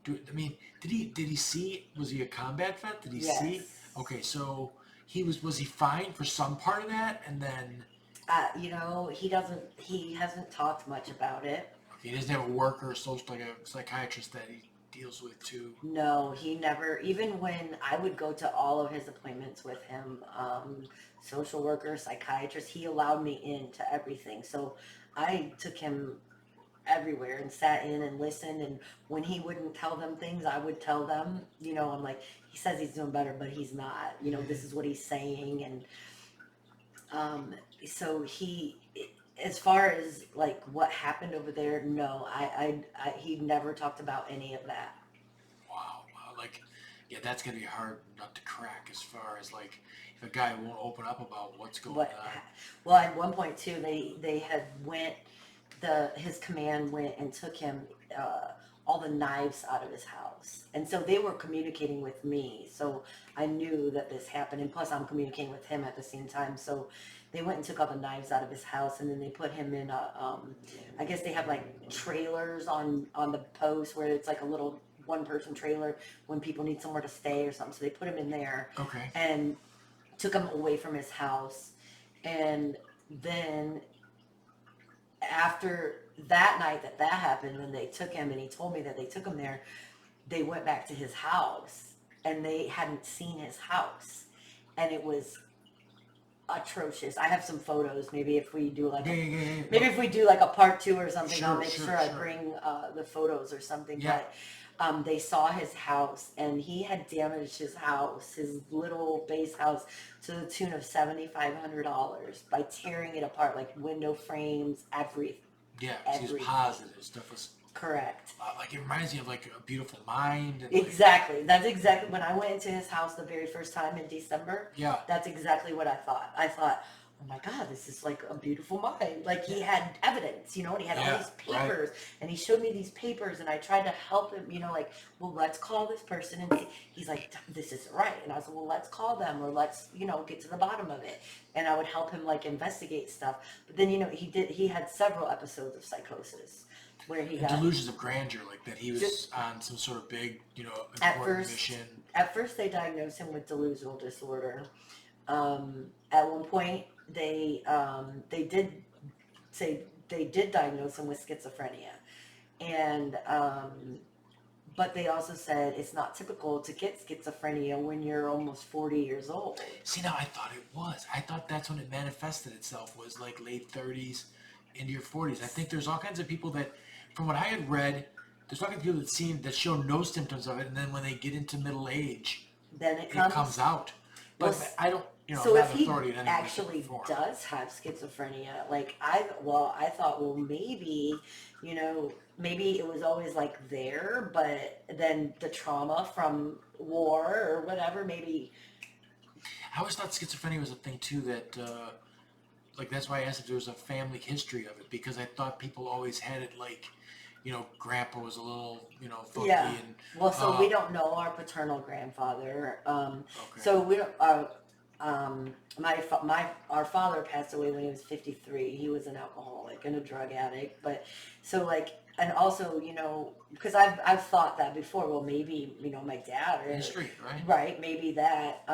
Did he see? Was he a combat vet? Did he see? Okay, so was he fine for some part of that, and then He hasn't talked much about it. Okay, he doesn't have a worker, social, like a psychiatrist that he deals with too. No, he never, even when I would go to all of his appointments with him, social worker, psychiatrist, he allowed me into everything. So I took him everywhere and sat in and listened. And when he wouldn't tell them things, I would tell them, I'm like, he says he's doing better, but he's not, this is what he's saying. And um, so as far as like what happened over there, no, he never talked about any of that. Wow, wow, like, yeah, that's gonna be a hard nut to crack as far as like if a guy won't open up about what's going What, on. well, at one point too, they had his command went and took him, all the knives out of his house. And so they were communicating with me. So I knew that this happened. And plus I'm communicating with him at the same time. So they went and took all the knives out of his house, and then they put him in I guess they have like trailers on the post where it's like a little one person trailer when people need somewhere to stay or something. So they put him in there Okay. and took him away from his house. And then after that night that happened, and they took him, and he told me that they took him there, they went back to his house, and they hadn't seen his house, and it was atrocious. I have some photos. Maybe if we do like maybe if we do like a part 2 or something, I'll make sure I bring the photos or something. Yeah. But they saw his house, and he had damaged his house, his little base house, to the tune of $7,500 by tearing it apart, like window frames, everything. Yeah, he was positive. Stuff was Correct. like, it reminds me of like A Beautiful Mind. And Exactly. That's exactly when I went into his house the very first time in December. Yeah. That's exactly what I thought. I thought, oh my God, this is like A Beautiful Mind. Like he had evidence, and he had all these papers, and he showed me these papers, and I tried to help him, like, well, let's call this person, and he's like, this isn't right. And I was like, well, let's call them, or let's, get to the bottom of it. And I would help him like investigate stuff. But then, he had several episodes of psychosis where he got delusions of grandeur, like that he was on some sort of big, at important first. mission. At first, they diagnosed him with delusional disorder. At one point, they did say they did diagnose him with schizophrenia, and but they also said it's not typical to get schizophrenia when you're almost 40 years old. See, now I thought it was. I thought that's when it manifested itself, was like late 30s into your 40s. I think there's all kinds of people that, from what I had read, there's all kinds of people that show no symptoms of it, and then when they get into middle age, then it comes out. But well, I don't, so I'm if not he authority on actually does have schizophrenia, like I thought, well, maybe, maybe it was always like there, but then the trauma from war or whatever, maybe. I always thought schizophrenia was a thing too that, like, that's why I asked if there was a family history of it, because I thought people always had it like, grandpa was a little, funky. Yeah. And, well, so we don't know our paternal grandfather. Okay. So we don't. Our father passed away when he was 53. He was an alcoholic and a drug addict. But so like, and also, because I've thought that before. Well, maybe my dad or history, right? Right, maybe that.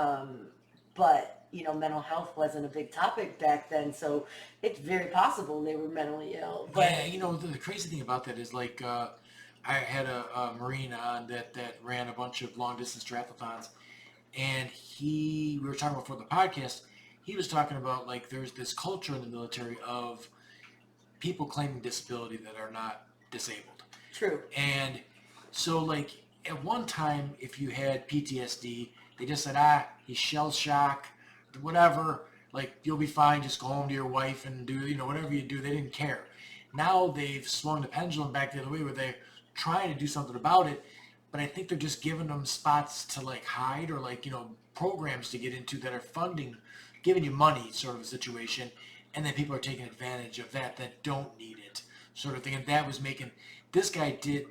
But mental health wasn't a big topic back then, so it's very possible they were mentally ill. But yeah, the crazy thing about that is like, I had a Marine on that ran a bunch of long distance triathlons, and we were talking about for the podcast. He was talking about like there's this culture in the military of people claiming disability that are not disabled. True. And so like at one time, if you had PTSD, they just said, he's shell shock, whatever, like you'll be fine, just go home to your wife and do whatever you do. They didn't care. Now they've swung the pendulum back the other way where they're trying to do something about it, but I think they're just giving them spots to like hide, or like programs to get into that are giving you money, sort of a situation, and then people are taking advantage of that don't need it, sort of thing. And that was making this guy he's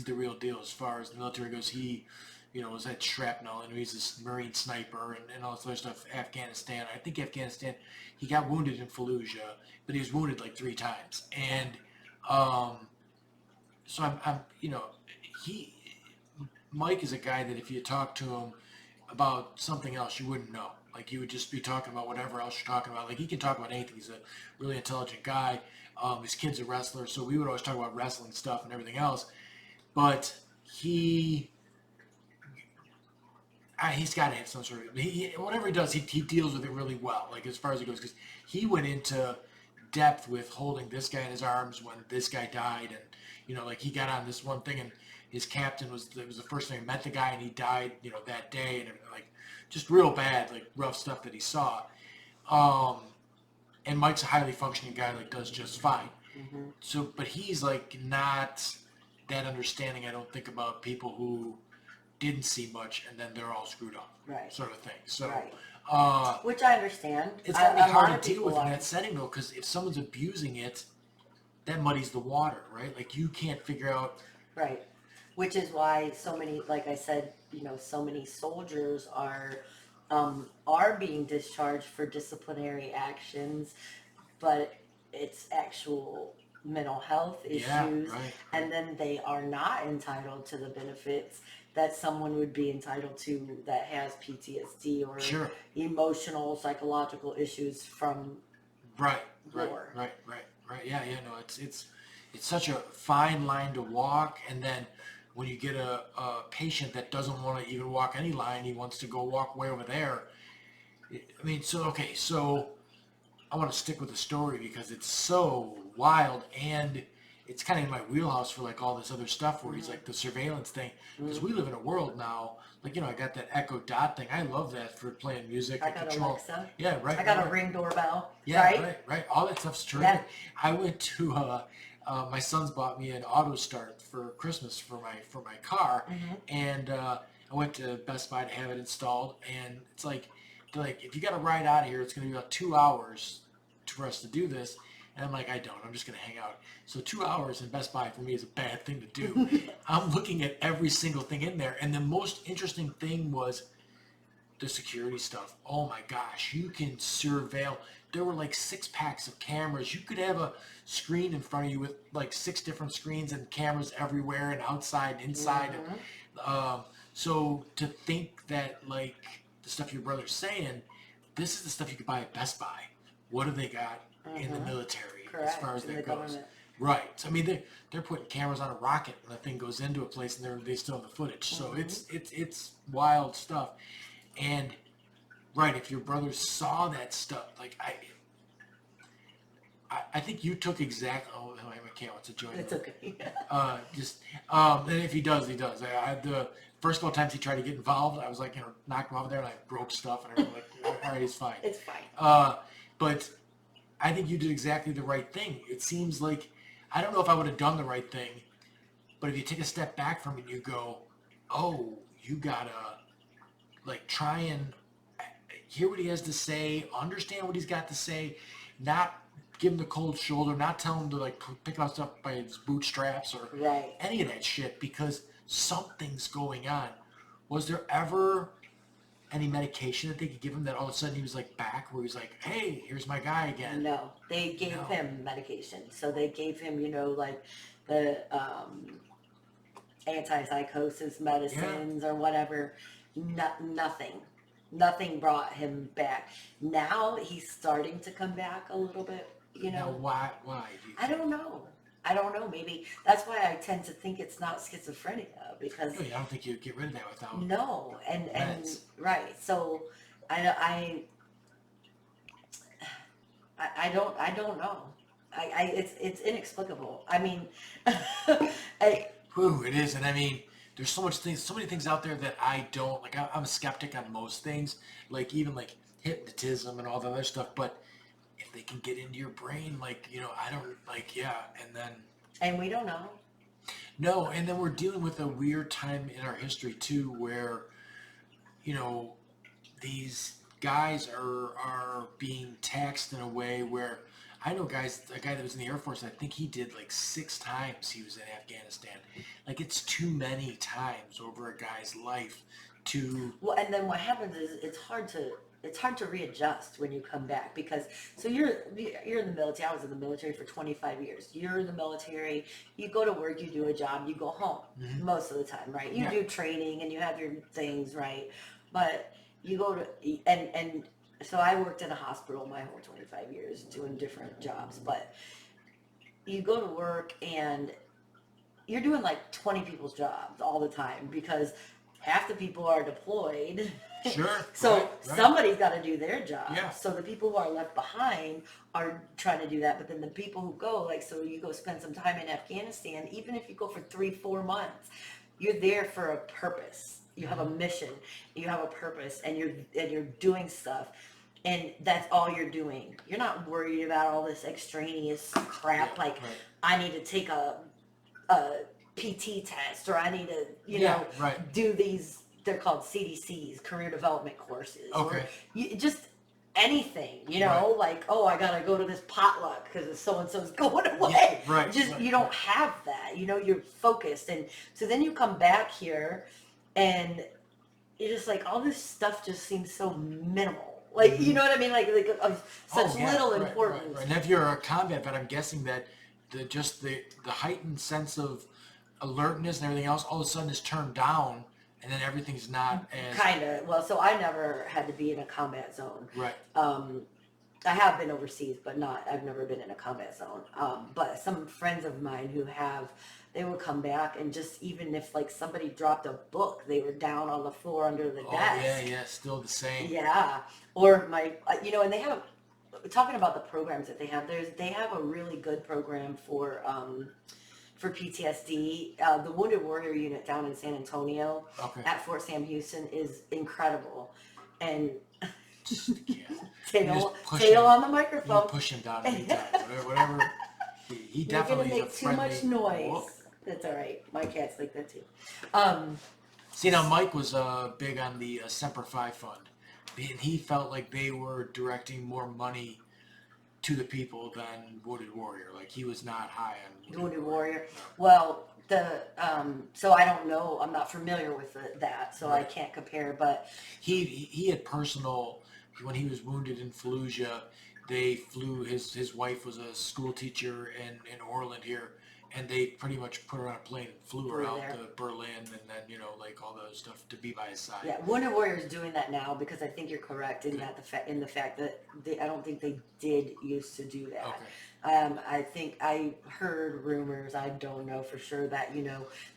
the real deal as far as the military goes. He was at shrapnel, and he's this Marine sniper and all this other stuff. Afghanistan, I think Afghanistan, he got wounded in Fallujah, but he was wounded like 3 times. And so I'm Mike is a guy that if you talk to him about something else, you wouldn't know. Like he would just be talking about whatever else you're talking about. Like he can talk about anything. He's a really intelligent guy. His kid's a wrestler, so we would always talk about wrestling stuff and everything else. But he's got to have some sort of whatever he does, he deals with it really well. Like as far as it goes, because he went into depth with holding this guy in his arms when this guy died, and like he got on this one thing, and his captain was it was the first time he met the guy, and he died that day, and like just real bad, like rough stuff that he saw. And Mike's a highly functioning guy, like does just fine. So, but he's like not that understanding. I don't think about people who didn't see much and then they're all screwed up, Right. sort of thing. So, Right. Which I understand. it's gonna be A lot hard of to deal with people in are. that setting though, because if someone's abusing it, that muddies the water, right? Like you can't figure out. Right. Which is why so many, like I said, so many soldiers are being discharged for disciplinary actions, but it's actual mental health issues, Yeah, right. and then they are not entitled to the benefits that someone would be entitled to that has PTSD or Sure. emotional, psychological issues from Right. war. Right. Yeah. No, it's such a fine line to walk, and then when you get a patient that doesn't want to even walk any line, he wants to go walk way over there. I mean, so I want to stick with the story because it's so wild and it's kind of in my wheelhouse for like all this other stuff where he's like the surveillance thing because we live in a world now like I got that Echo Dot thing. I love that for playing music. I got Alexa. Yeah, right. I got right. a Ring doorbell. Yeah, right. right. All that stuff's terrific. Yeah. I went to my son's bought me an auto start for Christmas for my car, and I went to Best Buy to have it installed, and it's like they're like if you got to ride out of here, it's going to be about 2 hours for us to do this. And I'm like, I don't. I'm just going to hang out. So 2 hours in Best Buy for me is a bad thing to do. I'm looking at every single thing in there. And the most interesting thing was the security stuff. Oh my gosh. You can surveil. There were like 6 packs of cameras. You could have a screen in front of you with like 6 different screens and cameras everywhere and outside and inside. And, so to think that like the stuff your brother's saying, this is the stuff you could buy at Best Buy. What do they got in the military Correct. as far as In that the goes? government. Right. So, I mean, they're putting cameras on a rocket when the thing goes into a place, and they still have the footage. So it's wild stuff. And right, if your brother saw that stuff, like I think you took exactly. Oh, I can't. What's a joint? It's okay. And if he does, he does. The first couple times he tried to get involved, I was like, knock him over there, and I broke stuff, and everything. Like, all right, he's fine. It's fine. But I think you did exactly the right thing. It seems like, I don't know if I would have done the right thing, but if you take a step back from it and you go, oh, you gotta like try and hear what he has to say, understand what he's got to say, not give him the cold shoulder, not tell him to like pick out stuff by his bootstraps or Right. any of that shit because something's going on. Was there ever any medication that they could give him that all of a sudden he was like back where he was like, hey, here's my guy again? No, they gave No. him medication. So they gave him, like the antipsychosis medicines or whatever. Nothing brought him back. Now he's starting to come back a little bit, Now, why do you I don't know. Maybe that's why I tend to think it's not schizophrenia because I don't think you'd get rid of that without no, and meds. right. So I don't know. It's inexplicable. I mean, Whew, it is, and I mean, there's so many things out there that I don't like. I'm a skeptic on most things, like even like hypnotism and all the other stuff. But if they can get into your brain, like I don't like, and we don't know. No, and then we're dealing with a weird time in our history too, where these guys are being taxed in a way where I know a guy that was in the Air Force, I think he did like 6 times he was in Afghanistan. Like it's too many times over a guy's life to. Well, and then what happens is it's hard to readjust when you come back because so you're in the military. I was in the military for 25 years. You're in the military. You go to work, you do a job, you go home most of the time, right? You do training and you have your things, right? But you go to, and so I worked in a hospital my whole 25 years doing different jobs, but you go to work and you're doing like 20 people's jobs all the time because half the people are deployed. Sure. So right. somebody's got to do their job. Yeah. So the people who are left behind are trying to do that. But then the people who go, like, so you go spend some time in Afghanistan, even if you go for 3-4 months, you're there for a purpose. You have a mission, you have a purpose, and you're doing stuff. And that's all you're doing. You're not worried about all this extraneous crap. Yeah, like, right. I need to take a PT test, or I need to, right. do these. They're called CDCs, career development courses, Okay. or just anything, Right. like, oh, I gotta go to this potluck because so and so's going away. Yeah, right. Just right, you don't right. have that. You're focused, and so then you come back here, and you're just like all this stuff just seems so minimal. Like, you know what I mean? Like of such little right, importance. Right. And if you're a combat vet, I'm guessing that the heightened sense of alertness and everything else all of a sudden is turned down, and then everything's not as Kind of. Well, so I never had to be in a combat zone. right. I have been overseas, but I've never been in a combat zone. But some friends of mine who have, they would come back and just, even if like somebody dropped a book, they were down on the floor under the Oh desk. yeah, still the same. Yeah. Or and they have, talking about the programs that they have a really good program for PTSD. The Wounded Warrior Unit down in San Antonio Okay. at Fort Sam Houston is incredible. And Yeah. Tail push him. on the You microphone. push him down anytime. Whatever. He You're gonna definitely make is a too friendly. much noise. Whoop. That's all right. My cat's like that too. See, now Mike was big on the Semper Fi fund, and he felt like they were directing more money to the people than Wounded Warrior. Like he was not high on Wounded Warrior. Well, so I don't know. I'm not familiar with that, so I can't compare. But He had personal, when he was wounded in Fallujah, they flew, his wife was a school teacher in Orland here, and they pretty much put her on a plane and flew her Flew out there. to Berlin, and then like all those stuff to be by his side. yeah, Wounded Warrior is doing that now because I think you're correct in that the fact that I don't think they did used to do that. Okay. I think I heard rumors. I don't know for sure that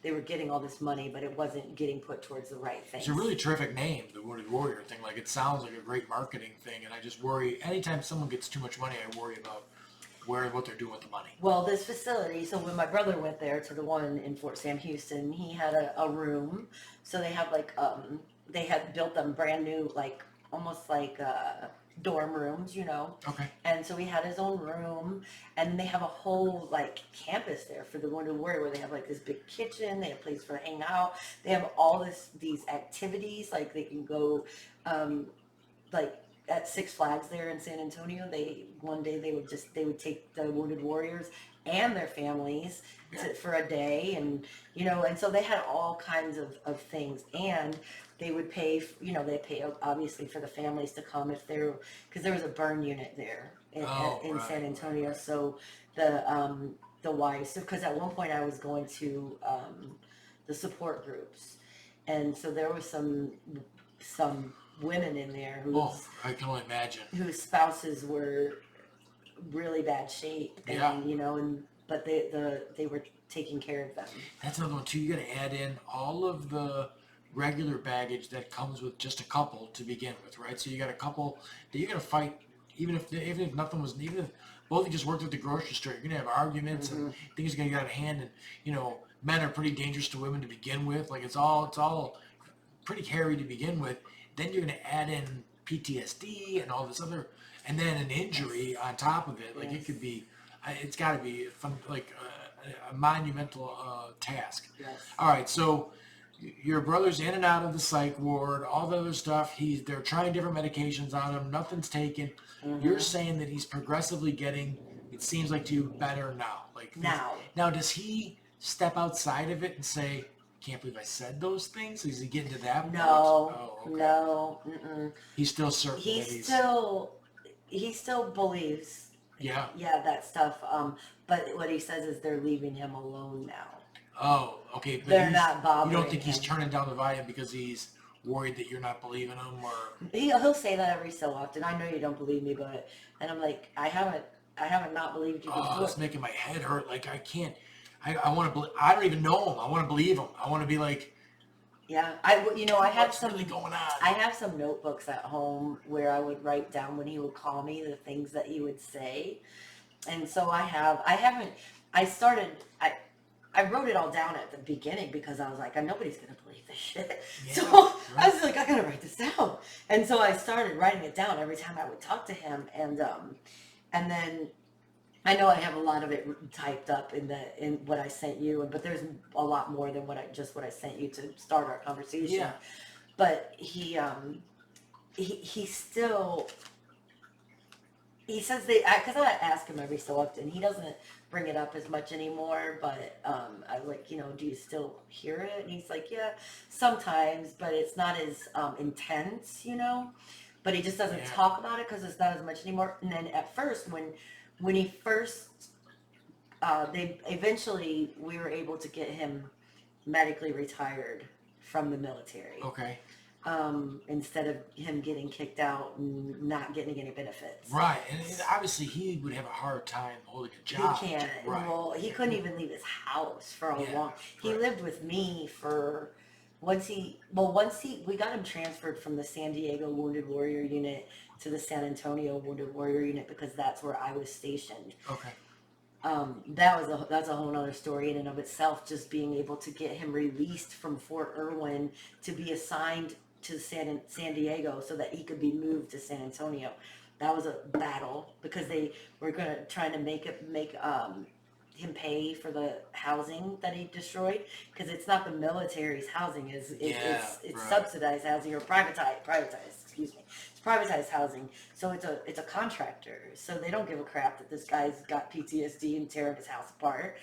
they were getting all this money, but it wasn't getting put towards the right things. It's a really terrific name, the Wounded Warrior thing. Like it sounds like a great marketing thing, and I just worry anytime someone gets too much money, I worry about what they're doing with the money. Well, this facility, so when my brother went there to the one in Fort Sam Houston, he had a room. So they have they had built them brand new, like almost like dorm rooms, Okay. And so he had his own room, and they have a whole like campus there for the Wounded Warrior, where they have like this big kitchen, they have a place for to hang out, they have all these activities, like they can go, like at Six Flags there in San Antonio. One day they would take the Wounded Warriors and their families for a day, and and so they had all kinds of things, and they would pay, they pay obviously for the families to come because there was a burn unit there in San Antonio. Right. So the wives, because at one point I was going to the support groups, and so there was some women in there I can only imagine. whose spouses were really bad shape, and Yeah. but they were taking care of them. That's another one too. You got to add in all of the regular baggage that comes with just a couple to begin with, right? So you got a couple that you're gonna fight, even if nothing was, even if both of you just worked at the grocery store, you're gonna have arguments and things are gonna get out of hand. And men are pretty dangerous to women to begin with. Like it's all pretty hairy to begin with. Then you're gonna add in PTSD and all this other, and then an injury on top of it. Like it could be, it's got to be a monumental task. Yes. All right, so your brother's in and out of the psych ward, all the other stuff. They're trying different medications on him. Nothing's taken. You're saying that he's progressively getting, it seems like to you, better now. Like now, does he step outside of it and say, "Can't believe I said those things"? Is he getting to that? No, point? Oh, okay. no. Mm-mm. He's still certain that He still believes. Yeah. Yeah, that stuff. But what he says is they're leaving him alone now. Oh, okay. But They're not bothering You don't think he's him. turning down the Valium because he's worried that you're not believing him, or He'll say that every so often. I know you don't believe me, but and I'm like, I haven't not believed you oh, before. it's making my head hurt. Like I can't. I want to. I don't even know him. I want to believe him. I want to be like, Yeah, I have what's some. really going on? I have some notebooks at home where I would write down when he would call me the things that he would say, and so I haven't. I started. I wrote it all down at the beginning because I was like, nobody's gonna believe this shit. Yeah, So I right. was like, I gotta write this down, and so I started writing it down every time I would talk to him, and then I know I have a lot of it typed up in what I sent you, but there's a lot more than what I sent you to start our conversation. Yeah. But he still he says because I ask him every so often. He doesn't bring it up as much anymore, but I was like, do you still hear it? And he's like, yeah, sometimes, but it's not as intense. But he just doesn't Yeah. talk about it because it's not as much anymore. And then at first, when he first, we were able to get him medically retired from the military. Okay. Instead of him getting kicked out and not getting any benefits. Right, and obviously he would have a hard time holding a job. He can't. Right. Well, he couldn't even leave his house for a Yeah, long. He right. lived with me for once we got him transferred from the San Diego Wounded Warrior Unit to the San Antonio Wounded Warrior Unit because that's where I was stationed. Okay. That's a whole other story in and of itself. Just being able to get him released from Fort Irwin to be assigned to San Diego so that he could be moved to San Antonio. That was a battle because they were trying to make him pay for the housing that he destroyed because it's not the military's housing, it's right. subsidized housing or privatized, excuse me. It's privatized housing. So it's a contractor. So they don't give a crap that this guy's got PTSD and tearing his house apart,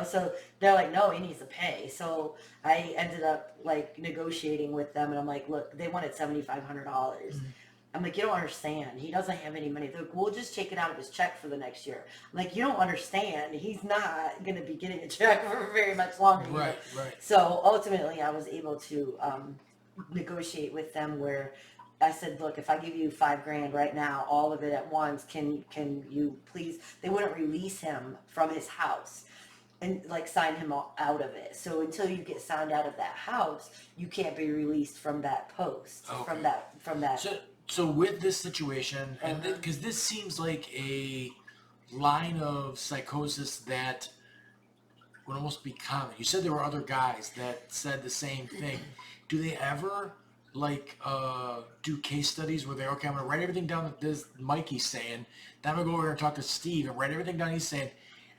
so they're like, no, he needs to pay. So I ended up like negotiating with them and I'm like, look, they wanted $7,500. Mm-hmm. I'm like, you don't understand. He doesn't have any money. They're like, we'll just take it out of his check for the next year. I'm like, you don't understand. He's not going to be getting a check for very much longer. Right. So ultimately, I was able to negotiate with them where I said, look, if I give you $5,000 right now, all of it at once, can you please? They wouldn't release him from his house and like sign him out of it. So until you get signed out of that house, you can't be released from that post. Okay. From that. So with this situation, and because this seems like a line of psychosis that would almost be common. You said there were other guys that said the same thing. Do they ever do case studies where they're okay, I'm gonna write everything down that this Mikey's saying, then I'm gonna go over and talk to Steve and write everything down he's saying.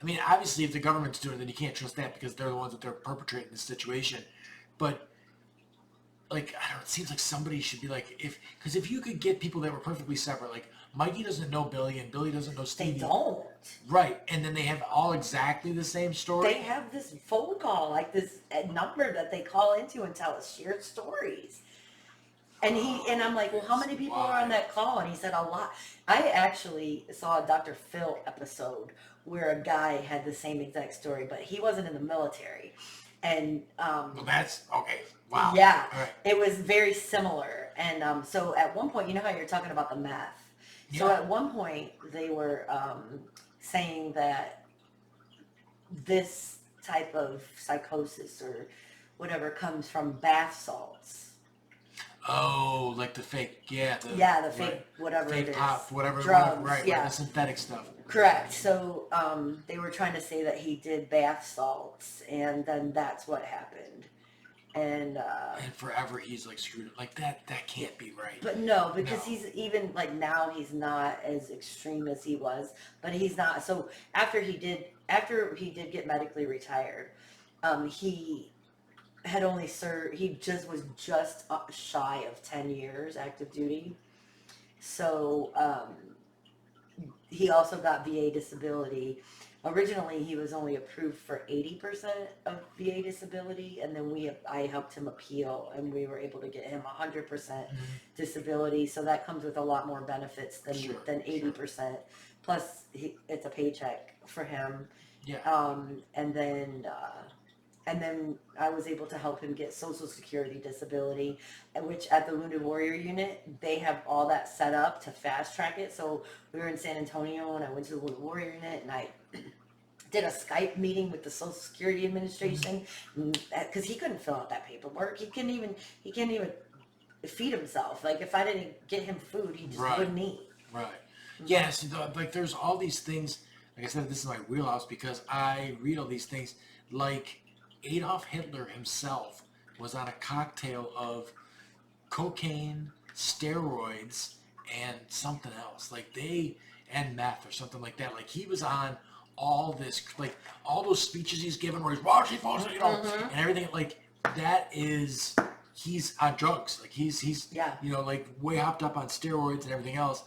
I mean, obviously if the government's doing it, then you can't trust that because they're the ones that they're perpetrating the situation. But like, I don't know, it seems like somebody should be like, because if you could get people that were perfectly separate, like Mikey doesn't know Billy and Billy doesn't know Stevie. They don't. Right, and then they have all exactly the same story. They have this phone call, like this number that they call into and tell us shared stories. And I'm like, well, how many people are on that call? And he said a lot. I actually saw a Dr. Phil episode where a guy had the same exact story, but he wasn't in the military. And well, that's okay. Wow. Yeah, right. It was very similar. And so at one point, you know how you're talking about the meth. Yeah. So at one point, they were saying that this type of psychosis or whatever comes from bath salts. Oh, like the fake, the fake, right. Whatever fake it is. pop, whatever, drugs, right, yeah. The synthetic stuff. Correct. So they were trying to say that he did bath salts, and then that's what happened. And forever he's like screwed. Like that can't be right. But no, because he's even like now he's not as extreme as he was, but he's not. So after he did get medically retired, he had only served. He was just shy of 10 years active duty. So he also got VA disability. Originally, he was only approved for 80% of VA disability, and then I helped him appeal, and we were able to get him 100% disability. So that comes with a lot more benefits than 80%. Plus, it's a paycheck for him. Yeah. And and then I was able to help him get Social Security disability, which at the Wounded Warrior unit, they have all that set up to fast track it. So we were in San Antonio, and I went to the Wounded Warrior unit, and I did a Skype meeting with the Social Security Administration, because he couldn't fill out that paperwork. He can't even feed himself. Like, if I didn't get him food, he just wouldn't eat. Right. Yeah, so like there's all these things, like I said, this is my wheelhouse because I read all these things. Like Adolf Hitler himself was on a cocktail of cocaine, steroids, and something else. And meth or something like that. Like he was on all this, like all those speeches he's given where he's watching, and everything. Like that is, he's on drugs. Like he's like way hopped up on steroids and everything else.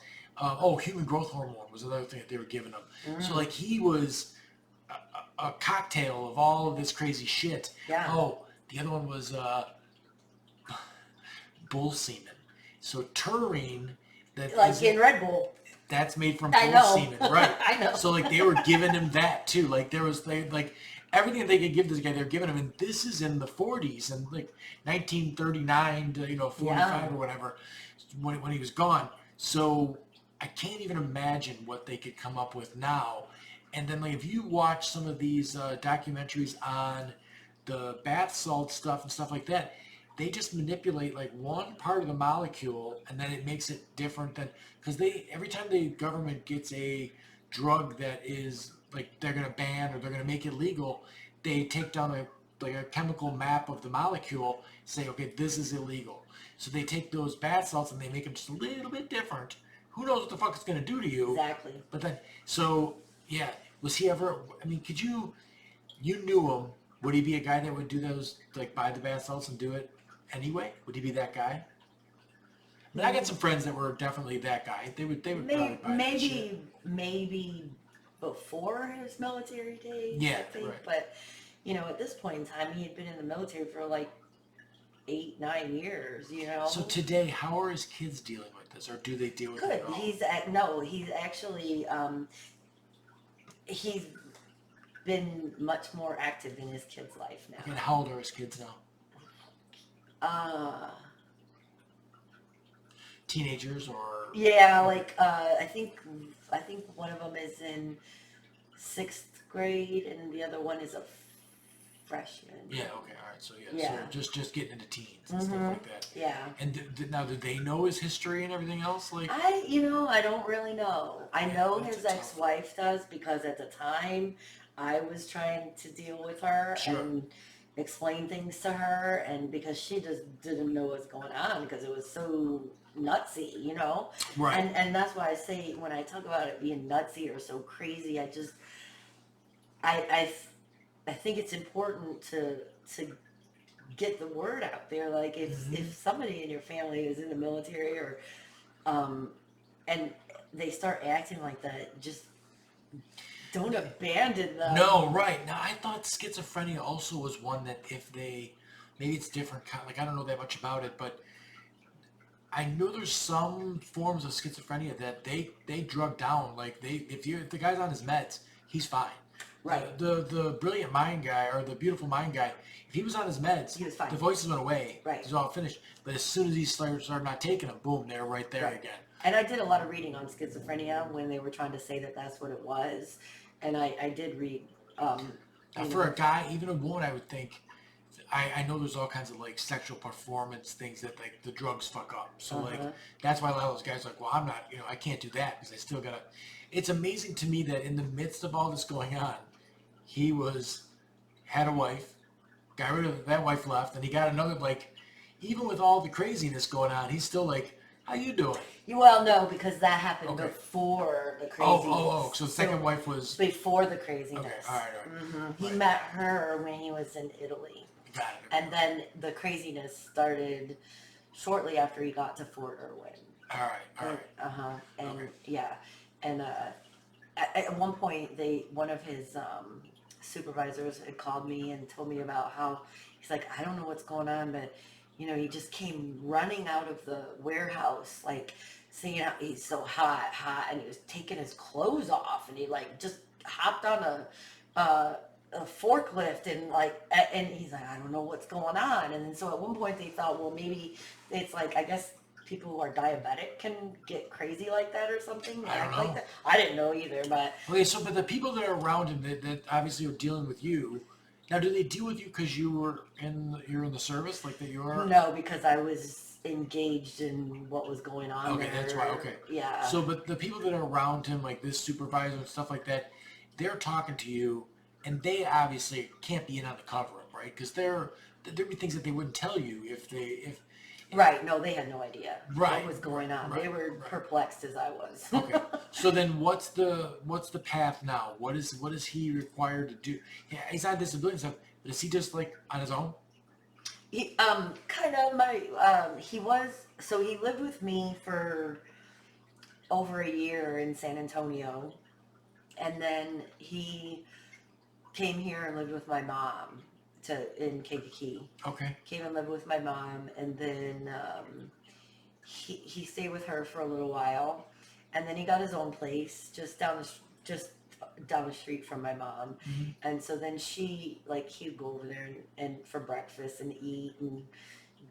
Human growth hormone was another thing that they were giving him. So like he was a cocktail of all of this crazy shit. Yeah. Oh, the other one was bull semen. So taurine, that like in Red Bull. That's made from bull semen, right? I know. So like they were giving him that too. Like there was everything they could give this guy, they're giving him, and this is in the 40s and like 1939 to 45 or whatever when he was gone. So I can't even imagine what they could come up with now. And then like if you watch some of these documentaries on the bath salt stuff and stuff like that, they just manipulate like one part of the molecule and then it makes it different than, because every time the government gets a drug that is like they're going to ban or they're going to make it legal, they take down a chemical map of the molecule, say, okay, this is illegal. So they take those bath salts and they make them just a little bit different. Who knows what the fuck it's going to do to you? Exactly. But then, so yeah, was he ever? I mean, you knew him? Would he be a guy that would do those, like buy the bath salts and do it anyway? Would he be that guy? I mean, I got some friends that were definitely that guy. They would probably buy that shit. Maybe before his military days. Yeah, I think. right. But at this point in time, he had been in the military for like 8-9 years. So today, how are his kids dealing with this, or do they deal with it Good. at all? He's actually he's been much more active in his kid's life now. And how old are his kids now? Teenagers or? Yeah, like I think one of them is in 6th grade and the other one is a freshman. Yeah. Okay. All right. So yeah. So just getting into teens and stuff like that. Yeah. And now, do they know his history and everything else? Like I don't really know. I know that's his a tough ex-wife does, because at the time I was trying to deal with her and explain things to her, and because she just didn't know what's going on because it was so nutsy, Right. And that's why I say, when I talk about it being nutsy or so crazy, I think it's important to get the word out there. Like if somebody in your family is in the military or and they start acting like that, just don't abandon them. No, right. Now, I thought schizophrenia also was one that maybe it's different. Like, I don't know that much about it, but I know there's some forms of schizophrenia that they drug down. Like, if the guy's on his meds, he's fine. Right. The brilliant mind guy or the beautiful mind guy, if he was on his meds, he was fine. The voices went away. Right. It was all finished. But as soon as he started not taking them, boom, they're right there again. And I did a lot of reading on schizophrenia when they were trying to say that that's what it was. And I did read. Now, for a guy, even a woman, I would think, I know there's all kinds of like sexual performance things that like the drugs fuck up. So like that's why a lot of those guys are like, well, I'm not, I can't do that because I still gotta. It's amazing to me that in the midst of all this going on, he had a wife, got rid of that wife, left, and he got another. Like, even with all the craziness going on, he's still like, how you doing? Well, no, because that happened before the craziness. So the second wife was before the craziness. Okay, all right. He met her when he was in Italy. Got it. And then the craziness started shortly after he got to Fort Irwin. All right. And and at one point, one of his supervisors had called me and told me about how he's like, I don't know what's going on, but he just came running out of the warehouse, like saying how he's so hot, and he was taking his clothes off, and he like just hopped on a forklift and like, and he's like, I don't know what's going on. And then so at one point they thought, well, maybe it's like, I guess people who are diabetic can get crazy like that or something, I don't act like know. that. I didn't know either, but Okay, so but the people that are around him that obviously are dealing with you, now do they deal with you because you're in the service like that you are? no, because I was engaged in what was going on Okay, there. that's why. Okay, Yeah. so but the people that are around him, like this supervisor and stuff like that, they're talking to you, and they obviously can't be in on the cover up, right? Because there'd be things that they wouldn't tell you if Right. No, they had no idea what right, was going on. right, They were right. perplexed as I was. Okay. So then what's the path now? What is he required to do? Yeah, he's on disability stuff, but is he just like on his own? He, kind of he was, so he lived with me for over a year in San Antonio. And then he came here and lived with my mom in Kankakee. Okay. Came and lived with my mom, and then he stayed with her for a little while, and then he got his own place just down the street from my mom. Hmm. And so then he'd go over there and for breakfast and eat,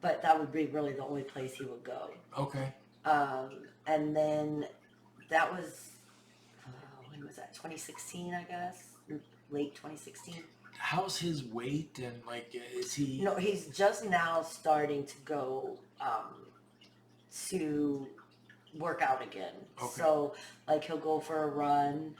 but that would be really the only place he would go. Okay. And then that was when was that, 2016, I guess, late 2016. How's his weight and like is he? No, he's just now starting to go to work out again. Okay. So like he'll go for a run.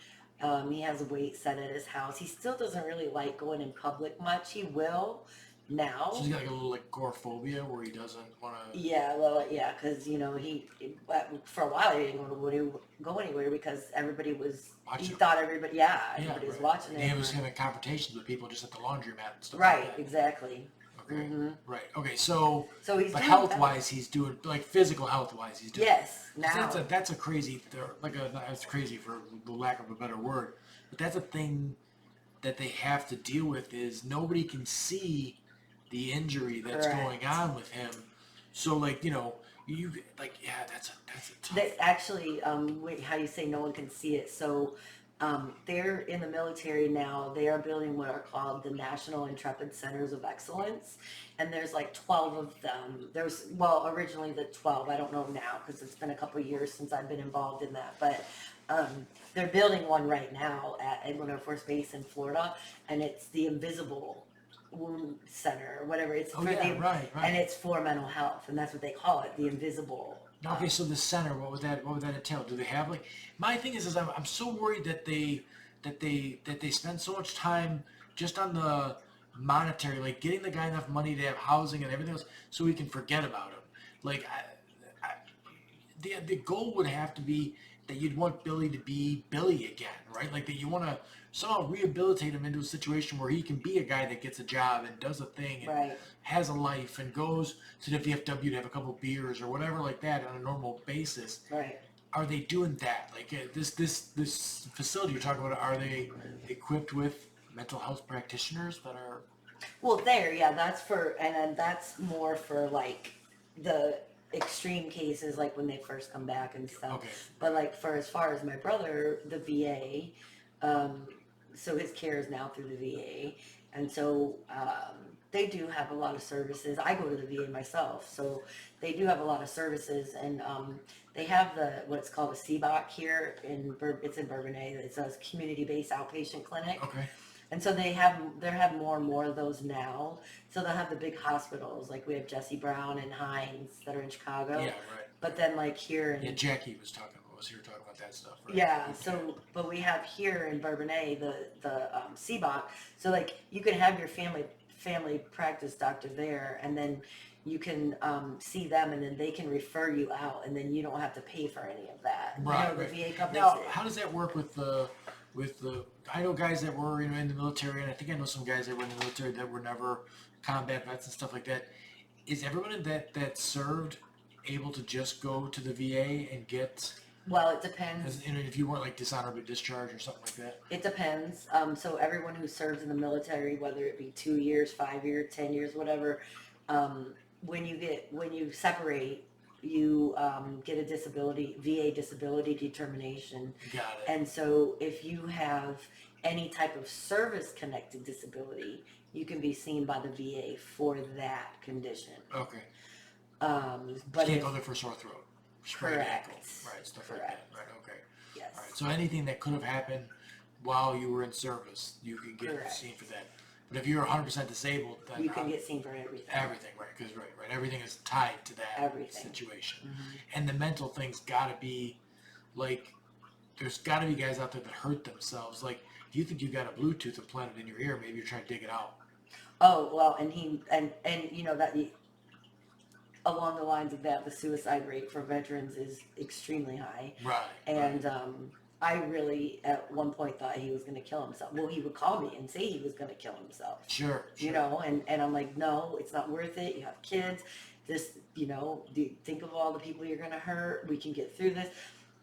He has a weight set at his house. He still doesn't really like going in public much. He will now. So he's got like a little like agoraphobia where he doesn't want to. Yeah, well, yeah, because for a while he didn't go anywhere because Watch he him. thought everybody, everybody was Right. watching And him. he was having confrontations with people just at the laundromat and stuff Right, like that. exactly. Okay. Hmm. Right. Okay. So, So he's but doing health better. wise, he's doing like physical health wise, he's doing. Yes, 'Cause now. that's a crazy that's crazy for the lack of a better word, but that's a thing that they have to deal with is nobody can see the injury that's Correct. going on with him. So like you like that's a tough. That actually, how you say no one can see it. So they're in the military now. They are building what are called the National Intrepid Centers of Excellence. And there's like 12 of them. Originally the 12. I don't know now because it's been a couple of years since I've been involved in that. But they're building one right now at Edwin Air Force Base in Florida. And it's the Invisible Wound Center or whatever. It's Right. and it's for mental health. And that's what they call it, the Invisible. Okay, so the center, what would that entail? Do they have like my thing is I'm so worried that they spend so much time just on the monetary, like getting the guy enough money to have housing and everything else, so we can forget about him. Like the goal would have to be that you'd want Billy to be Billy again, right? Like that you want to somehow rehabilitate him into a situation where he can be a guy that gets a job and does a thing and Right. has a life and goes to the VFW to have a couple beers or whatever like that on a normal basis. Right. Are they doing that? Like this facility you're talking about, are they equipped with mental health practitioners that are? Well, that's and then that's more for like the extreme cases, like when they first come back and stuff. Okay. But like for as far as my brother, the VA, so his care is now through the VA, and so they do have a lot of services. I go to the VA myself, so they do have a lot of services, and they have what's called a CBOC here it's in Bourbonnais. It's a community-based outpatient clinic. Okay. And so they have more and more of those now. So they'll have the big hospitals, like we have Jesse Brown and Hines that are in Chicago. Yeah, right. But then like here in Jackie was here talking about that stuff. Right? yeah, so but we have here in Bourbonnais the CBOC. So like you can have your family practice doctor there, and then you can see them, and then they can refer you out, and then you don't have to pay for any of that. Right. The VA covers Now, it. how does that work with the? I know guys that were in the military, and I think I know some guys that were in the military that were never combat vets and stuff like that. Is everyone that served able to just go to the VA and get? Well, it depends. If you weren't like dishonorably discharged or something like that. It depends. So everyone who serves in the military, whether it be 2 years, 5 years, 10 years, whatever, when you separate, you get a VA disability determination. Got it. And so if you have any type of service-connected disability, you can be seen by the VA for that condition. Okay. But You can't if, go there for sore throat, sprained ankle, right? Stuff like that, right? Okay. yes, All right. So anything that could have happened while you were in service, you can get Correct. seen for that. But if you're 100% disabled, then you can get seen for everything. everything, right? Because right, everything is tied to that Everything. situation. Mhm. And the mental thing's got to be like, there's got to be guys out there that hurt themselves. Like, if you think you got a Bluetooth implanted in your ear, maybe you're trying to dig it out. Oh well, and you know that along the lines of that, the suicide rate for veterans is extremely high. Right. And I really, at one point, thought he was going to kill himself. Well, he would call me and say he was going to kill himself. Sure. You know, and I'm like, no, it's not worth it. You have kids. This, you know, think of all the people you're going to hurt. We can get through this.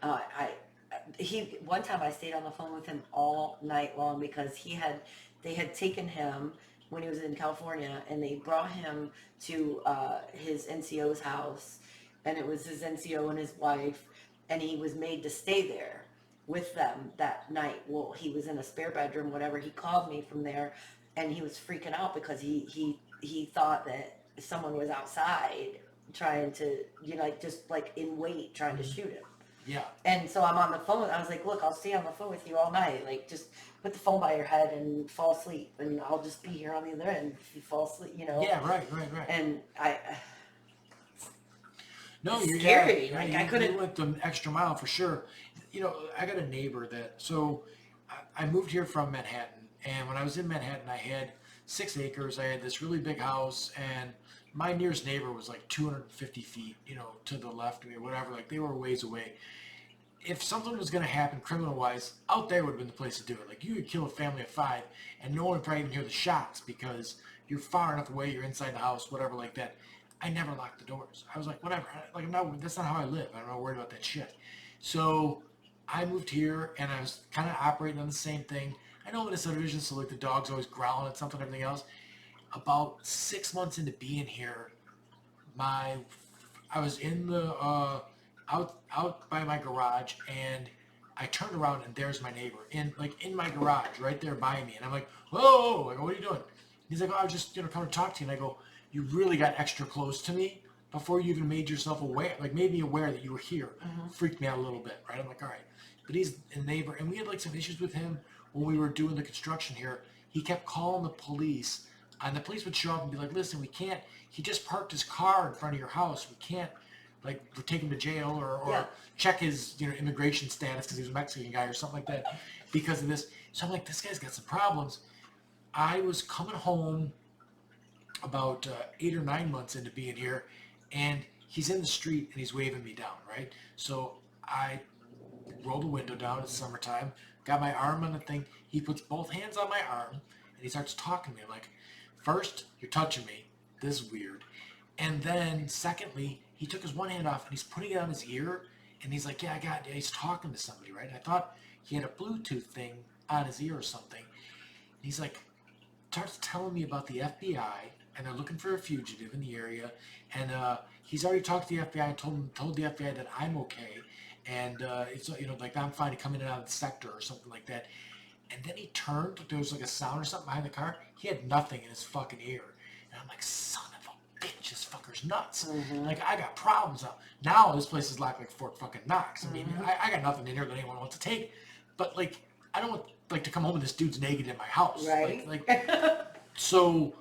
One time I stayed on the phone with him all night long because they had taken him when he was in California, and they brought him to his NCO's house, and it was his NCO and his wife, and he was made to stay there with them that night. Well, he was in a spare bedroom, whatever. He called me from there, and he was freaking out because he thought that someone was outside trying to, you know, like just like in wait, trying to shoot him. Yeah. And so I'm on the phone. I was like, look, I'll stay on the phone with you all night. Like, just put the phone by your head and fall asleep, and I'll just be here on the other end if you fall asleep, you know. Yeah, right. And No, you're scary. Yeah, Like, you, I couldn't. You went the extra mile for sure. You know, I got a neighbor that. So I moved here from Manhattan, and when I was in Manhattan, I had 6 acres. I had this really big house, and my nearest neighbor was like 250 feet, you know, to the left of me or whatever. Like, they were a ways away. If something was going to happen criminal-wise, out there would have been the place to do it. Like, you could kill a family of 5, and no one would probably even hear the shots because you're far enough away, you're inside the house, whatever like that. I never locked the doors. I was like, whatever. Like, no, that's not how I live. I'm not worried about that shit. So I moved here, and I was kind of operating on the same thing. I know in a subdivision, so like the dog's always growling at something, everything else. About 6 months into being here, I was in the out by my garage, and I turned around, and there's my neighbor in my garage right there by me, and I'm like, whoa! I go, what are you doing? He's like, oh, I was just coming to talk to you, and I go, you really got extra close to me before you even made yourself aware, like made me aware that you were here. Freaked me out a little bit, right? I'm like, all right, but he's a neighbor, and we had like some issues with him when we were doing the construction here. He kept calling the police, and the police would show up and be like, listen, we can't. He just parked his car in front of your house. We can't, like, take him to jail or check his immigration status because he was a Mexican guy or something like that because of this. So I'm like, this guy's got some problems. I was coming home about 8 or 9 months into being here, and he's in the street and he's waving me down, right? So I roll the window down. It's summertime. Got my arm on the thing. He puts both hands on my arm and he starts talking to me. I'm like, first, you're touching me. This is weird. And then secondly, he took his one hand off and he's putting it on his ear, and he's like, yeah, I got it. He's talking to somebody, right? And I thought he had a Bluetooth thing on his ear or something. And he's like, starts telling me about the FBI, and they're looking for a fugitive in the area, and he's already talked to the FBI and told the FBI that I'm okay, and it's like I'm fine to come in and out of the sector or something like that. And then he turned, there was like a sound or something behind the car. He had nothing in his fucking ear, and I'm like, son of a bitch, this fucker's nuts. Like, I got problems now. This place is like Fort fucking Knox. I mean, I got nothing in here that anyone wants to take, but like, I don't want like to come home and this dude's naked in my house, Right. Like so.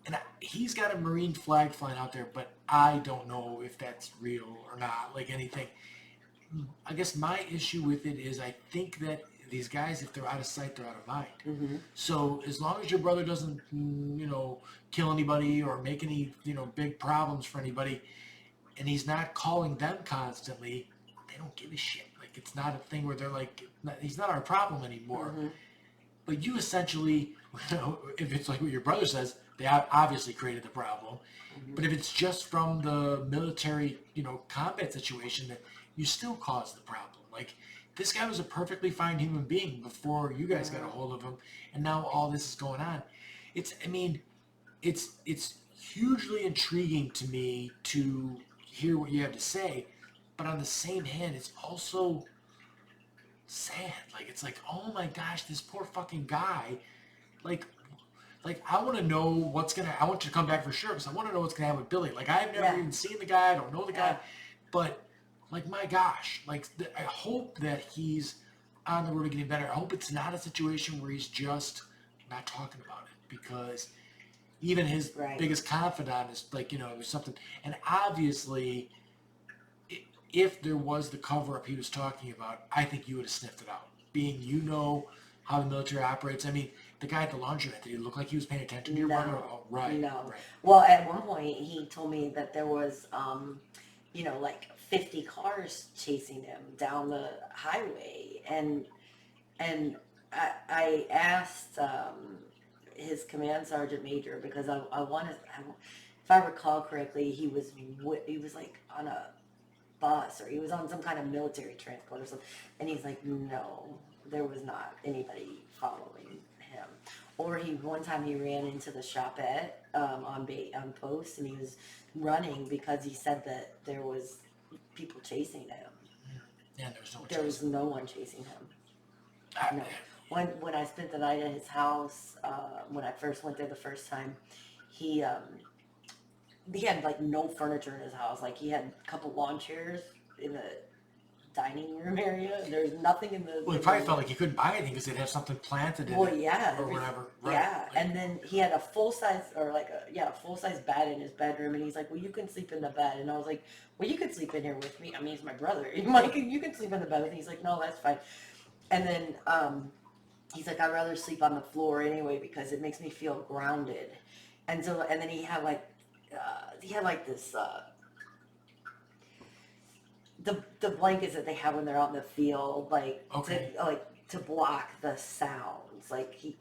And he's got a Marine flag flying out there, but I don't know if that's real or not, like anything. I guess my issue with it is I think that these guys, if they're out of sight, they're out of mind. So as long as your brother doesn't, kill anybody or make any, big problems for anybody, and he's not calling them constantly, they don't give a shit. Like, it's not a thing where they're like, he's not our problem anymore. But you essentially, if it's like what your brother says, they obviously created the problem. But if it's just from the military, combat situation, that you still caused the problem. Like, this guy was a perfectly fine human being before you guys got a hold of him, and now all this is going on. It's hugely intriguing to me to hear what you have to say, but on the same hand, it's also sad. Like, it's like, oh my gosh, this poor fucking guy. Like, I want to know I want you to come back for sure because I want to know what's gonna happen with Billy. Like, I've never Yeah. even seen the guy. I don't know the Yeah. guy, but like, my gosh, like, I hope that he's on the road to getting better. I hope it's not a situation where he's just not talking about it because even his Right. biggest confidant is like, there's something. And obviously, if there was the cover up he was talking about, I think you would have sniffed it out. Being how the military operates. I mean, the guy at the laundromat, did he look like he was paying attention to your brother? No, Oh, right, no. right. Well, at one point he told me that there was, like 50 cars chasing him down the highway, and I asked his command sergeant major because I wanted, if I recall correctly, he was like on a bus or he was on some kind of military transport or something, and he's like, no, there was not anybody following him. Or one time he ran into the shopette on post, and he was running because he said that there was people chasing him. Yeah, there was no one There was chasing. no one chasing him. I- No. When I spent the night at his house, when I first went there the first time, he had like no furniture in his house. Like he had a couple lawn chairs in the dining room area. There's nothing in the. Well, he probably felt like he couldn't buy anything because they'd have something planted in Well, it yeah, or whatever. Right. yeah. Like, And then he had a full size full size bed in his bedroom, and he's like, "Well, you can sleep in the bed." And I was like, "Well, you can sleep in here with me. I mean, he's my brother. Like, you can sleep in the bed with me." He's like, "No, that's fine." And then he's like, "I'd rather sleep on the floor anyway because it makes me feel grounded." And then he had like this. The blankets that they have when they're out in the field, like Okay. to block the sounds, like he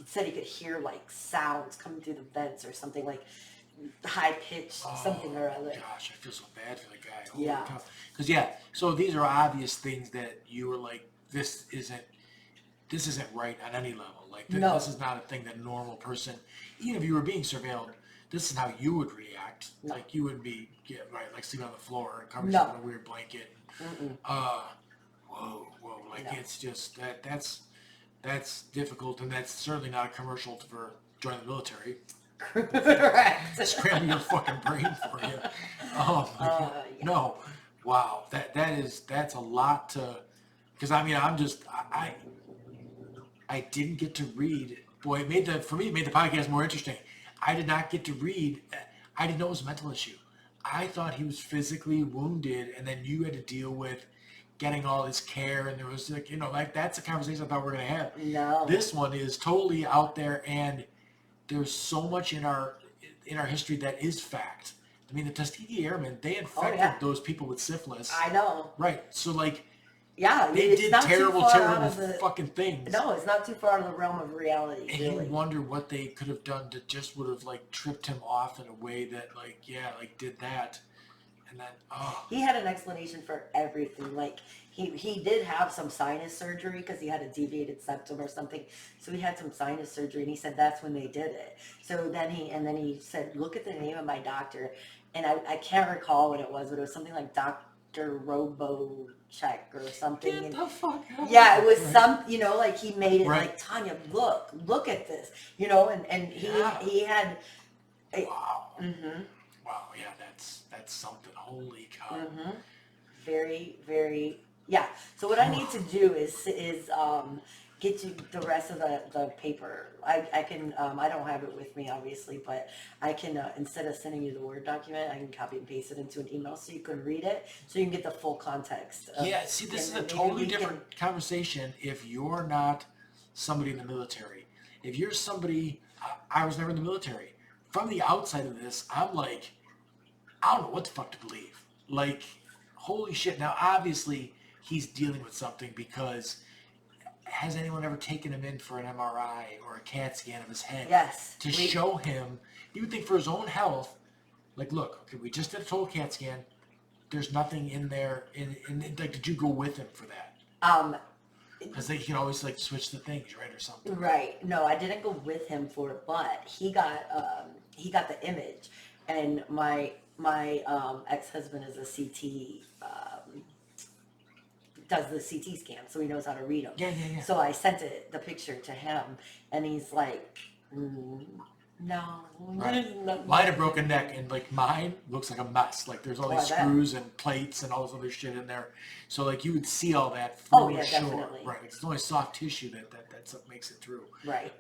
said he could hear like sounds coming through the vents or something like high pitched something or other. Gosh, I feel so bad for the guy. Holy Yeah. cow. Because so these are obvious things that you were like, this isn't right on any level. Like No. this is not a thing that a normal person, even if you were being surveilled, this is how you would react. No. Like you would be like sleeping on the floor and covered No. in a weird blanket. Mm-mm. Whoa, like No. it's just that's difficult, and that's certainly not a commercial for joining the military. Right. Scramble your fucking brain for you. Yeah. No, wow, that's a lot to. Because I mean, I didn't get to read. Boy, it made the podcast more interesting. I did not get to read. I didn't know it was a mental issue. I thought he was physically wounded, and then you had to deal with getting all this care, and there was like that's a conversation I thought we were gonna have. No. This one is totally out there, and there's so much in our history that is fact. I mean, the Tuskegee Airmen, they infected those people with syphilis. I know. Right. So like, Yeah, they it's did not too terrible far out of fucking things. No, it's not too far out of the realm of reality. And really. you wonder what they could have done to just would have like tripped him off in a way that did that. And then He had an explanation for everything. Like he did have some sinus surgery because he had a deviated septum or something. So he had some sinus surgery, and he said that's when they did it. So then he said, "Look at the name of my doctor," and I can't recall what it was, but it was something like Dr. Robocheck or something. get the fuck out. Yeah, it was Right. like he made it Right. like, Tanya, look at this, and he had. Wow. Mm-hmm. Wow. Yeah, that's something. Holy cow. Mm-hmm. Very, very, yeah. So what I need to do is get you the rest of the paper. I can, I don't have it with me, obviously, but I can, instead of sending you the Word document, I can copy and paste it into an email so you can read it, so you can get the full context. Yeah, see, this is a and maybe totally we can- different conversation if you're not somebody in the military. If you're somebody, I was never in the military. From the outside of this, I'm like, I don't know what the fuck to believe. Like, holy shit. Now, obviously, he's dealing with something because has anyone ever taken him in for an MRI or a CAT scan of his head? Yes. To show him, you would think for his own health, like, look, okay, we just did a total CAT scan. There's nothing in there. Like, did you go with him for that? Because they can always like switch the things, right, or something. Right. No, I didn't go with him for it, but he got the image, and my ex-husband is a CT does the CT scan, so he knows how to read them. Yeah. So I sent the picture to him, and he's like, no. Right. no. Mine had broken neck, and like mine looks like a mess. Like there's all these I bet. screws and plates and all this other shit in there. So like you would see all that Oh, for yeah, sure. definitely. Right. It's only soft tissue that makes it through. Right.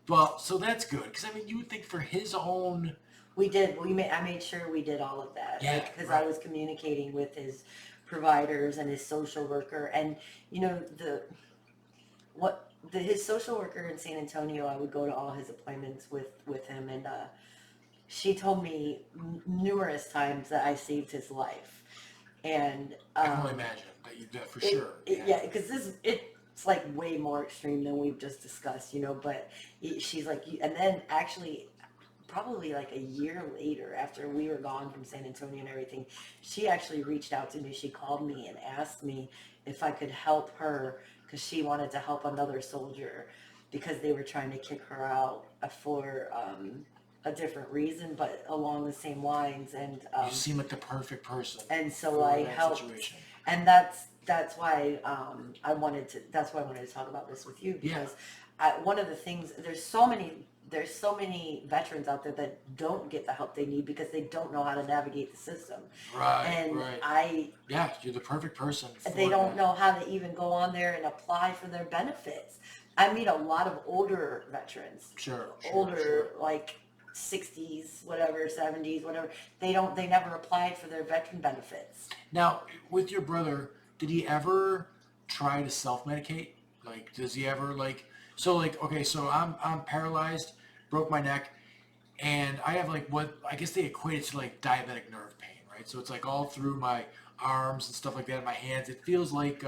Well, so that's good because I mean you would think for his own. We did. I made sure we did all of that. Yeah, Because right. I was communicating with his providers and his social worker, and you know his social worker in San Antonio. I would go to all his appointments with him, and she told me numerous times that I saved his life, and I can only imagine that you did for sure. Yeah, because it's like way more extreme than we've just discussed, you know. But she's like, and then actually, probably like a year later, after we were gone from San Antonio and everything, she actually reached out to me. She called me and asked me if I could help her because she wanted to help another soldier because they were trying to kick her out for a different reason, but along the same lines. And You seem like the perfect person. and so for I that helped, situation. and that's why I wanted to talk about this with you because one of the things there's so many veterans out there that don't get the help they need because they don't know how to navigate the system. Right. And right. You're the perfect person. They don't know how to even go on there and apply for their benefits. I meet a lot of older veterans. Sure. Like 60s, whatever, 70s, whatever. They never applied for their veteran benefits. Now, with your brother, did he ever try to self-medicate? Like, does he ever okay, so I'm paralyzed, broke my neck, and I have like what I guess they equate it to like diabetic nerve pain, right? So it's like all through my arms and stuff like that, in my hands. It feels like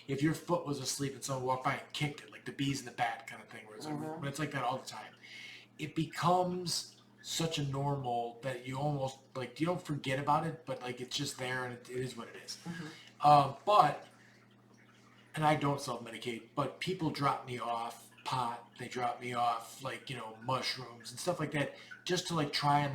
if your foot was asleep and someone walked by and kicked it, like the bees in the bat kind of thing, where it's like, but it's like that all the time. It becomes such a normal that you almost like you don't forget about it, but like it's just there and it is what it is. And I don't self-medicate, but people drop me off pot, they drop me off like mushrooms and stuff like that, just to like try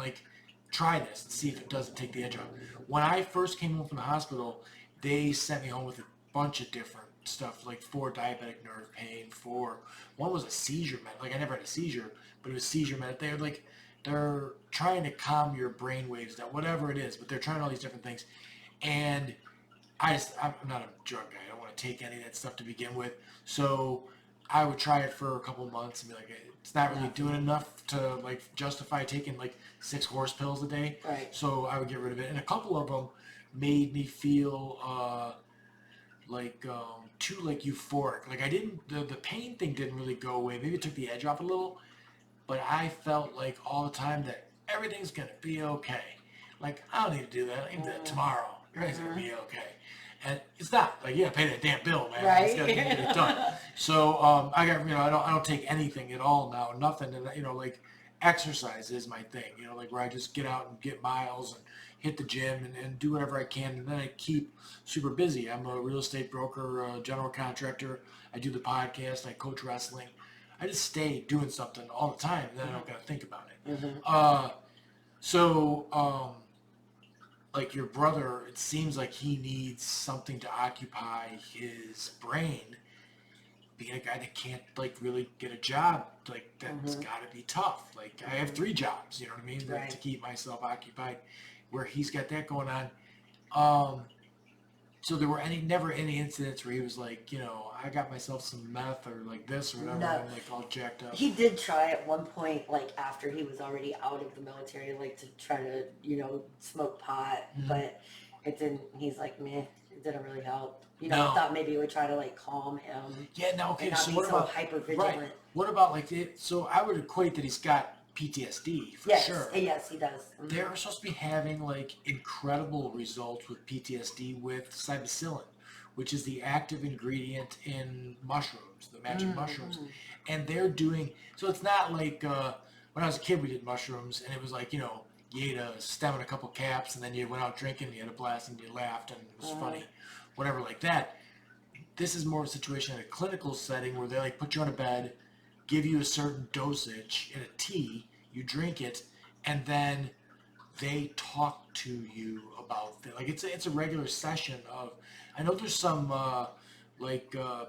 this and see if it doesn't take the edge off. When I first came home from the hospital, they sent me home with a bunch of different stuff, like for diabetic nerve pain, for one was a seizure med. Like I never had a seizure, but it was seizure med. They're trying to calm your brain waves down, whatever it is, but they're trying all these different things. And I'm not a drug guy. I don't want to take any of that stuff to begin with. So I would try it for a couple months and be like, it's not really doing enough to like justify taking like 6 horse pills a day. Right. So I would get rid of it. And a couple of them made me feel too like euphoric. Like I didn't, the pain thing didn't really go away. Maybe it took the edge off a little, but I felt like all the time that everything's going to be okay. Like I don't need to do that. I can do that tomorrow. Everything's going to be okay. And it's not like you gotta pay that damn bill, man. Right. It's gotta get it done. So I got I don't take anything at all now, nothing. And like exercise is my thing. Like where I just get out and get miles and hit the gym and do whatever I can, and then I keep super busy. I'm a real estate broker, general contractor. I do the podcast. I coach wrestling. I just stay doing something all the time, and then I don't gotta think about it. Like your brother, it seems like he needs something to occupy his brain. Being a guy that can't like really get a job, like that's got to be tough. Like I have 3 jobs, you know what I mean, Right. to keep myself occupied. Where he's got that going on. So there were never any incidents where he was like, I got myself some meth or like this or whatever, No. and I'm like all jacked up. He did try at one point, like after he was already out of the military, like to try to, smoke pot, but it didn't. He's like, meh, it didn't really help. I thought maybe it would try to like calm him. Yeah, no, okay. And not So be what so about hyper right? vigilant. What about like it? So I would equate that he's got PTSD for sure. Yes, he does. They're supposed to be having like incredible results with PTSD with psilocybin, which is the active ingredient in mushrooms, the magic mushrooms. And they're doing, so it's not like when I was a kid we did mushrooms and it was like, you ate a stem and a couple caps and then you went out drinking, you had a blast and you laughed and it was funny, whatever like that. This is more of a situation in a clinical setting where they like put you on a bed, give you a certain dosage in a tea, you drink it, and then they talk to you about it. Like it's a regular session of I know there's some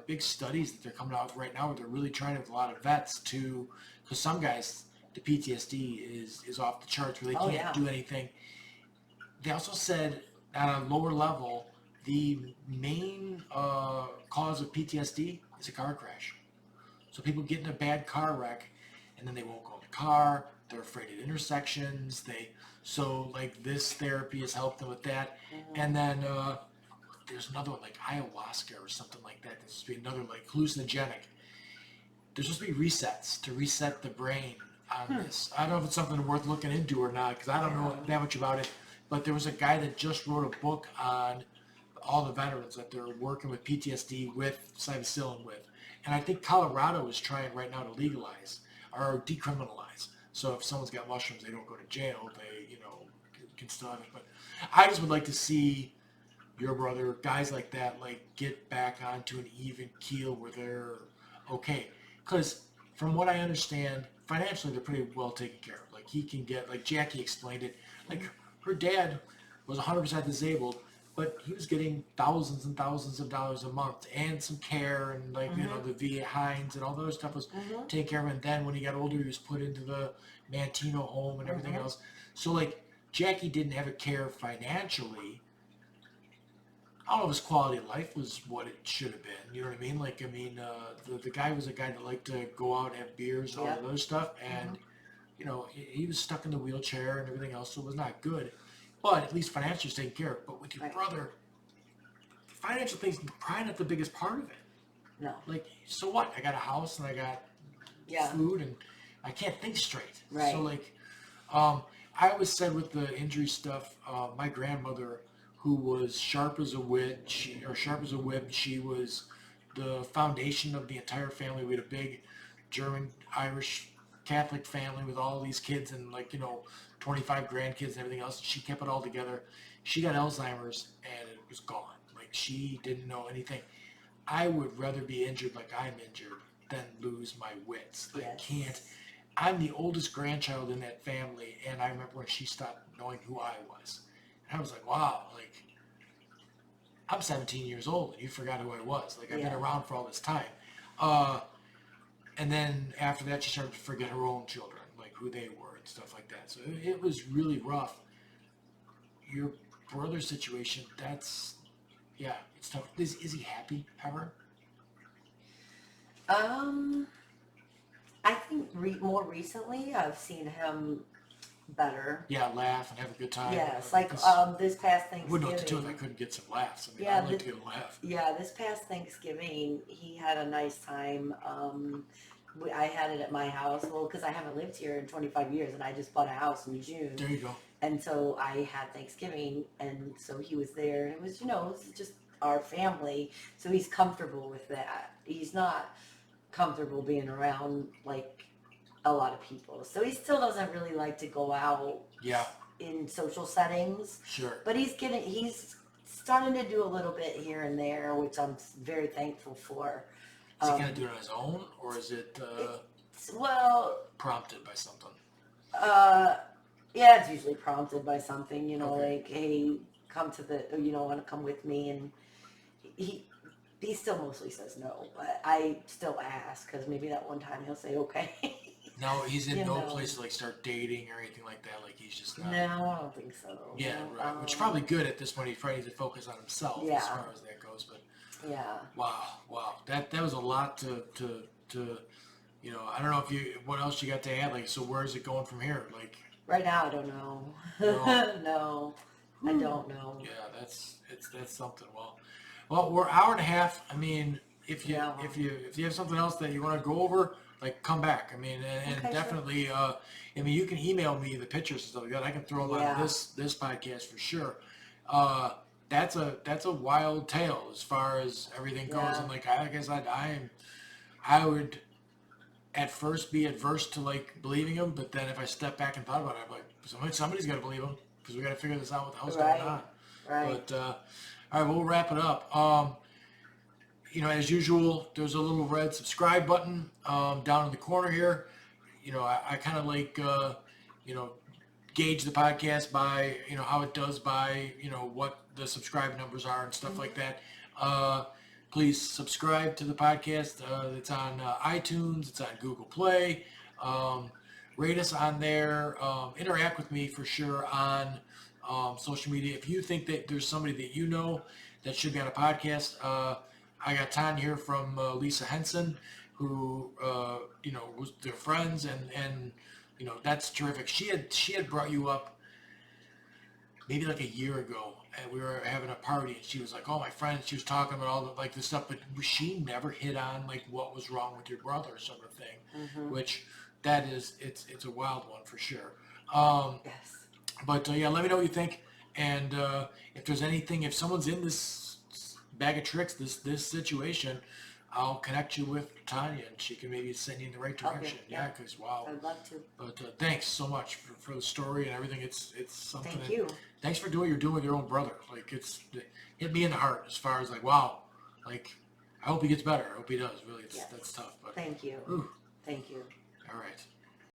big studies that they're coming out right now where they're really trying with a lot of vets to, because some guys, the PTSD is off the charts where they Oh can't yeah. do anything. They also said at a lower level, the main cause of PTSD is a car crash. So people get in a bad car wreck, and then they won't go in the car. They're afraid at intersections. So like this therapy has helped them with that. Mhm. And then there's another one like ayahuasca or something like that. There's supposed to be another like hallucinogenic. There's supposed to be resets to reset the brain on Hmm. this. I don't know if it's something worth looking into or not because I don't know Yeah. that much about it. But there was a guy that just wrote a book on all the veterans that they're working with PTSD with psilocybin with. And I think Colorado is trying right now to legalize or decriminalize. So if someone's got mushrooms, they don't go to jail. They, can still have it. But I just would like to see your brother, guys like that, like get back onto an even keel where they're okay. Because from what I understand, financially they're pretty well taken care of. Like he can get, like Jackie explained it, like her dad was 100% disabled, but he was getting thousands and thousands of dollars a month and some care and like Mhm. the VA Hines and all those stuff was Mhm. taken care of. And then when he got older, he was put into the Mantino home and everything Mhm. else. So like Jackie didn't have a care financially. I don't know if his quality of life was what it should have been. You know what I mean? Like, I mean, the guy was a guy that liked to go out and have beers and all that Yep. other stuff. And, Mhm. he was stuck in the wheelchair and everything else, so it was not good. But at least financially taken care of. But with your Right. brother, financial things probably not the biggest part of it. No. Like, so what? I got a house and I got Yeah. food and I can't think straight. So, Right. like, um, I always said with the injury stuff, my grandmother, who was sharp as a wit, sharp as a whip, she was the foundation of the entire family. We had a big German, Irish, Catholic family with all these kids and 25 grandkids and everything else. She kept it all together. She got Alzheimer's and it was gone. Like she didn't know anything. I would rather be injured like I'm injured than lose my wits. I can't. Yes. I'm the oldest grandchild in that family, and I remember when she stopped knowing who I was. And I was like, wow, like, I'm 17 years old, and you forgot who I was. Like, I've been Yeah. around for all this time. Uh, and then after that, she started to forget her own children, like who they were and stuff like that. So it was really rough. Your brother's situation, yeah, it's tough. Is he happy ever? Um, I think more recently I've seen him better. Yeah, laugh and have a good time. Yes, like this past I wouldn't know what to do if I Thanksgiving. couldn't get some laughs. I mean, I Yeah, like to get a laugh. this past Thanksgiving he had a nice time. I had it at my house. Well, because I haven't lived here in 25 years, and I just bought a house in June, There you go. and so I had Thanksgiving, and so he was there, and it was it was just our family. So he's comfortable with that. He's not comfortable being around like a lot of people. So he still doesn't really like to go out Yeah, in social settings, sure. but he's starting to do a little bit here and there, which I'm very thankful for. Is he Um, going to do it on his own, or is it well, prompted by something? uh, yeah, it's usually prompted by something, Okay. like, hey, come to the, want to come with me, and he he still mostly says no, but I still ask because maybe that one time he'll say okay. No, he's in you no know. place to like start dating or anything like that. Like he's just not. No, I don't think so. Yeah, right. Which is probably good at this point. He's probably needs to focus on himself Yeah. as far as that goes. But Yeah. wow, that was a lot to I don't know if you what else you got to add. Like, so where is it going from here? Like, Right now, I don't know. no. No, I don't know. Yeah, that's something. Well, we're an hour and a half. I mean, Yeah. if you have something else that you want to go over, like come back. I mean, and Okay, sure. definitely. I mean, you can email me the pictures and stuff like that. I can throw them Yeah. on this podcast for sure. That's a wild tale as far as everything goes. Yeah. And like I guess I would at first be adverse to like believing him, but then if I step back and thought about it, I'm like somebody's got to believe him because we got to figure this out. What the hell's Right. going on? Right. But all right, we'll wrap it up. As usual, there's a little red subscribe button down in the corner here. I kind of like gauge the podcast by how it does by what the subscribe numbers are and stuff like that. Please subscribe to the podcast. It's on iTunes. It's on Google Play. Rate us on there. Interact with me for sure on social media. If you think that there's somebody that you know that should be on a podcast, I got Tanya here from Lisa Henson, who was their friends, and that's terrific. She had brought you up maybe like a year ago, and we were having a party, and she was like, "Oh, my friend," she was talking about all the like this stuff, but she never hit on like what was wrong with your brother, sort of thing, which that is it's a wild one for sure. Yes. But yeah, let me know what you think, and if there's anything, if someone's in this bag of tricks, this situation, I'll connect you with Tanya, and she can maybe send you in the right direction. Okay, yeah. Because wow. I'd love to. But thanks so much for the story and everything. It's something. Thank you. Thanks for doing what you're doing with your own brother. Like it hit me in the heart as far as like wow, like I hope he gets better. I hope he does. Really, Yes. that's tough. But Thank you. ooh, Thank you. all right.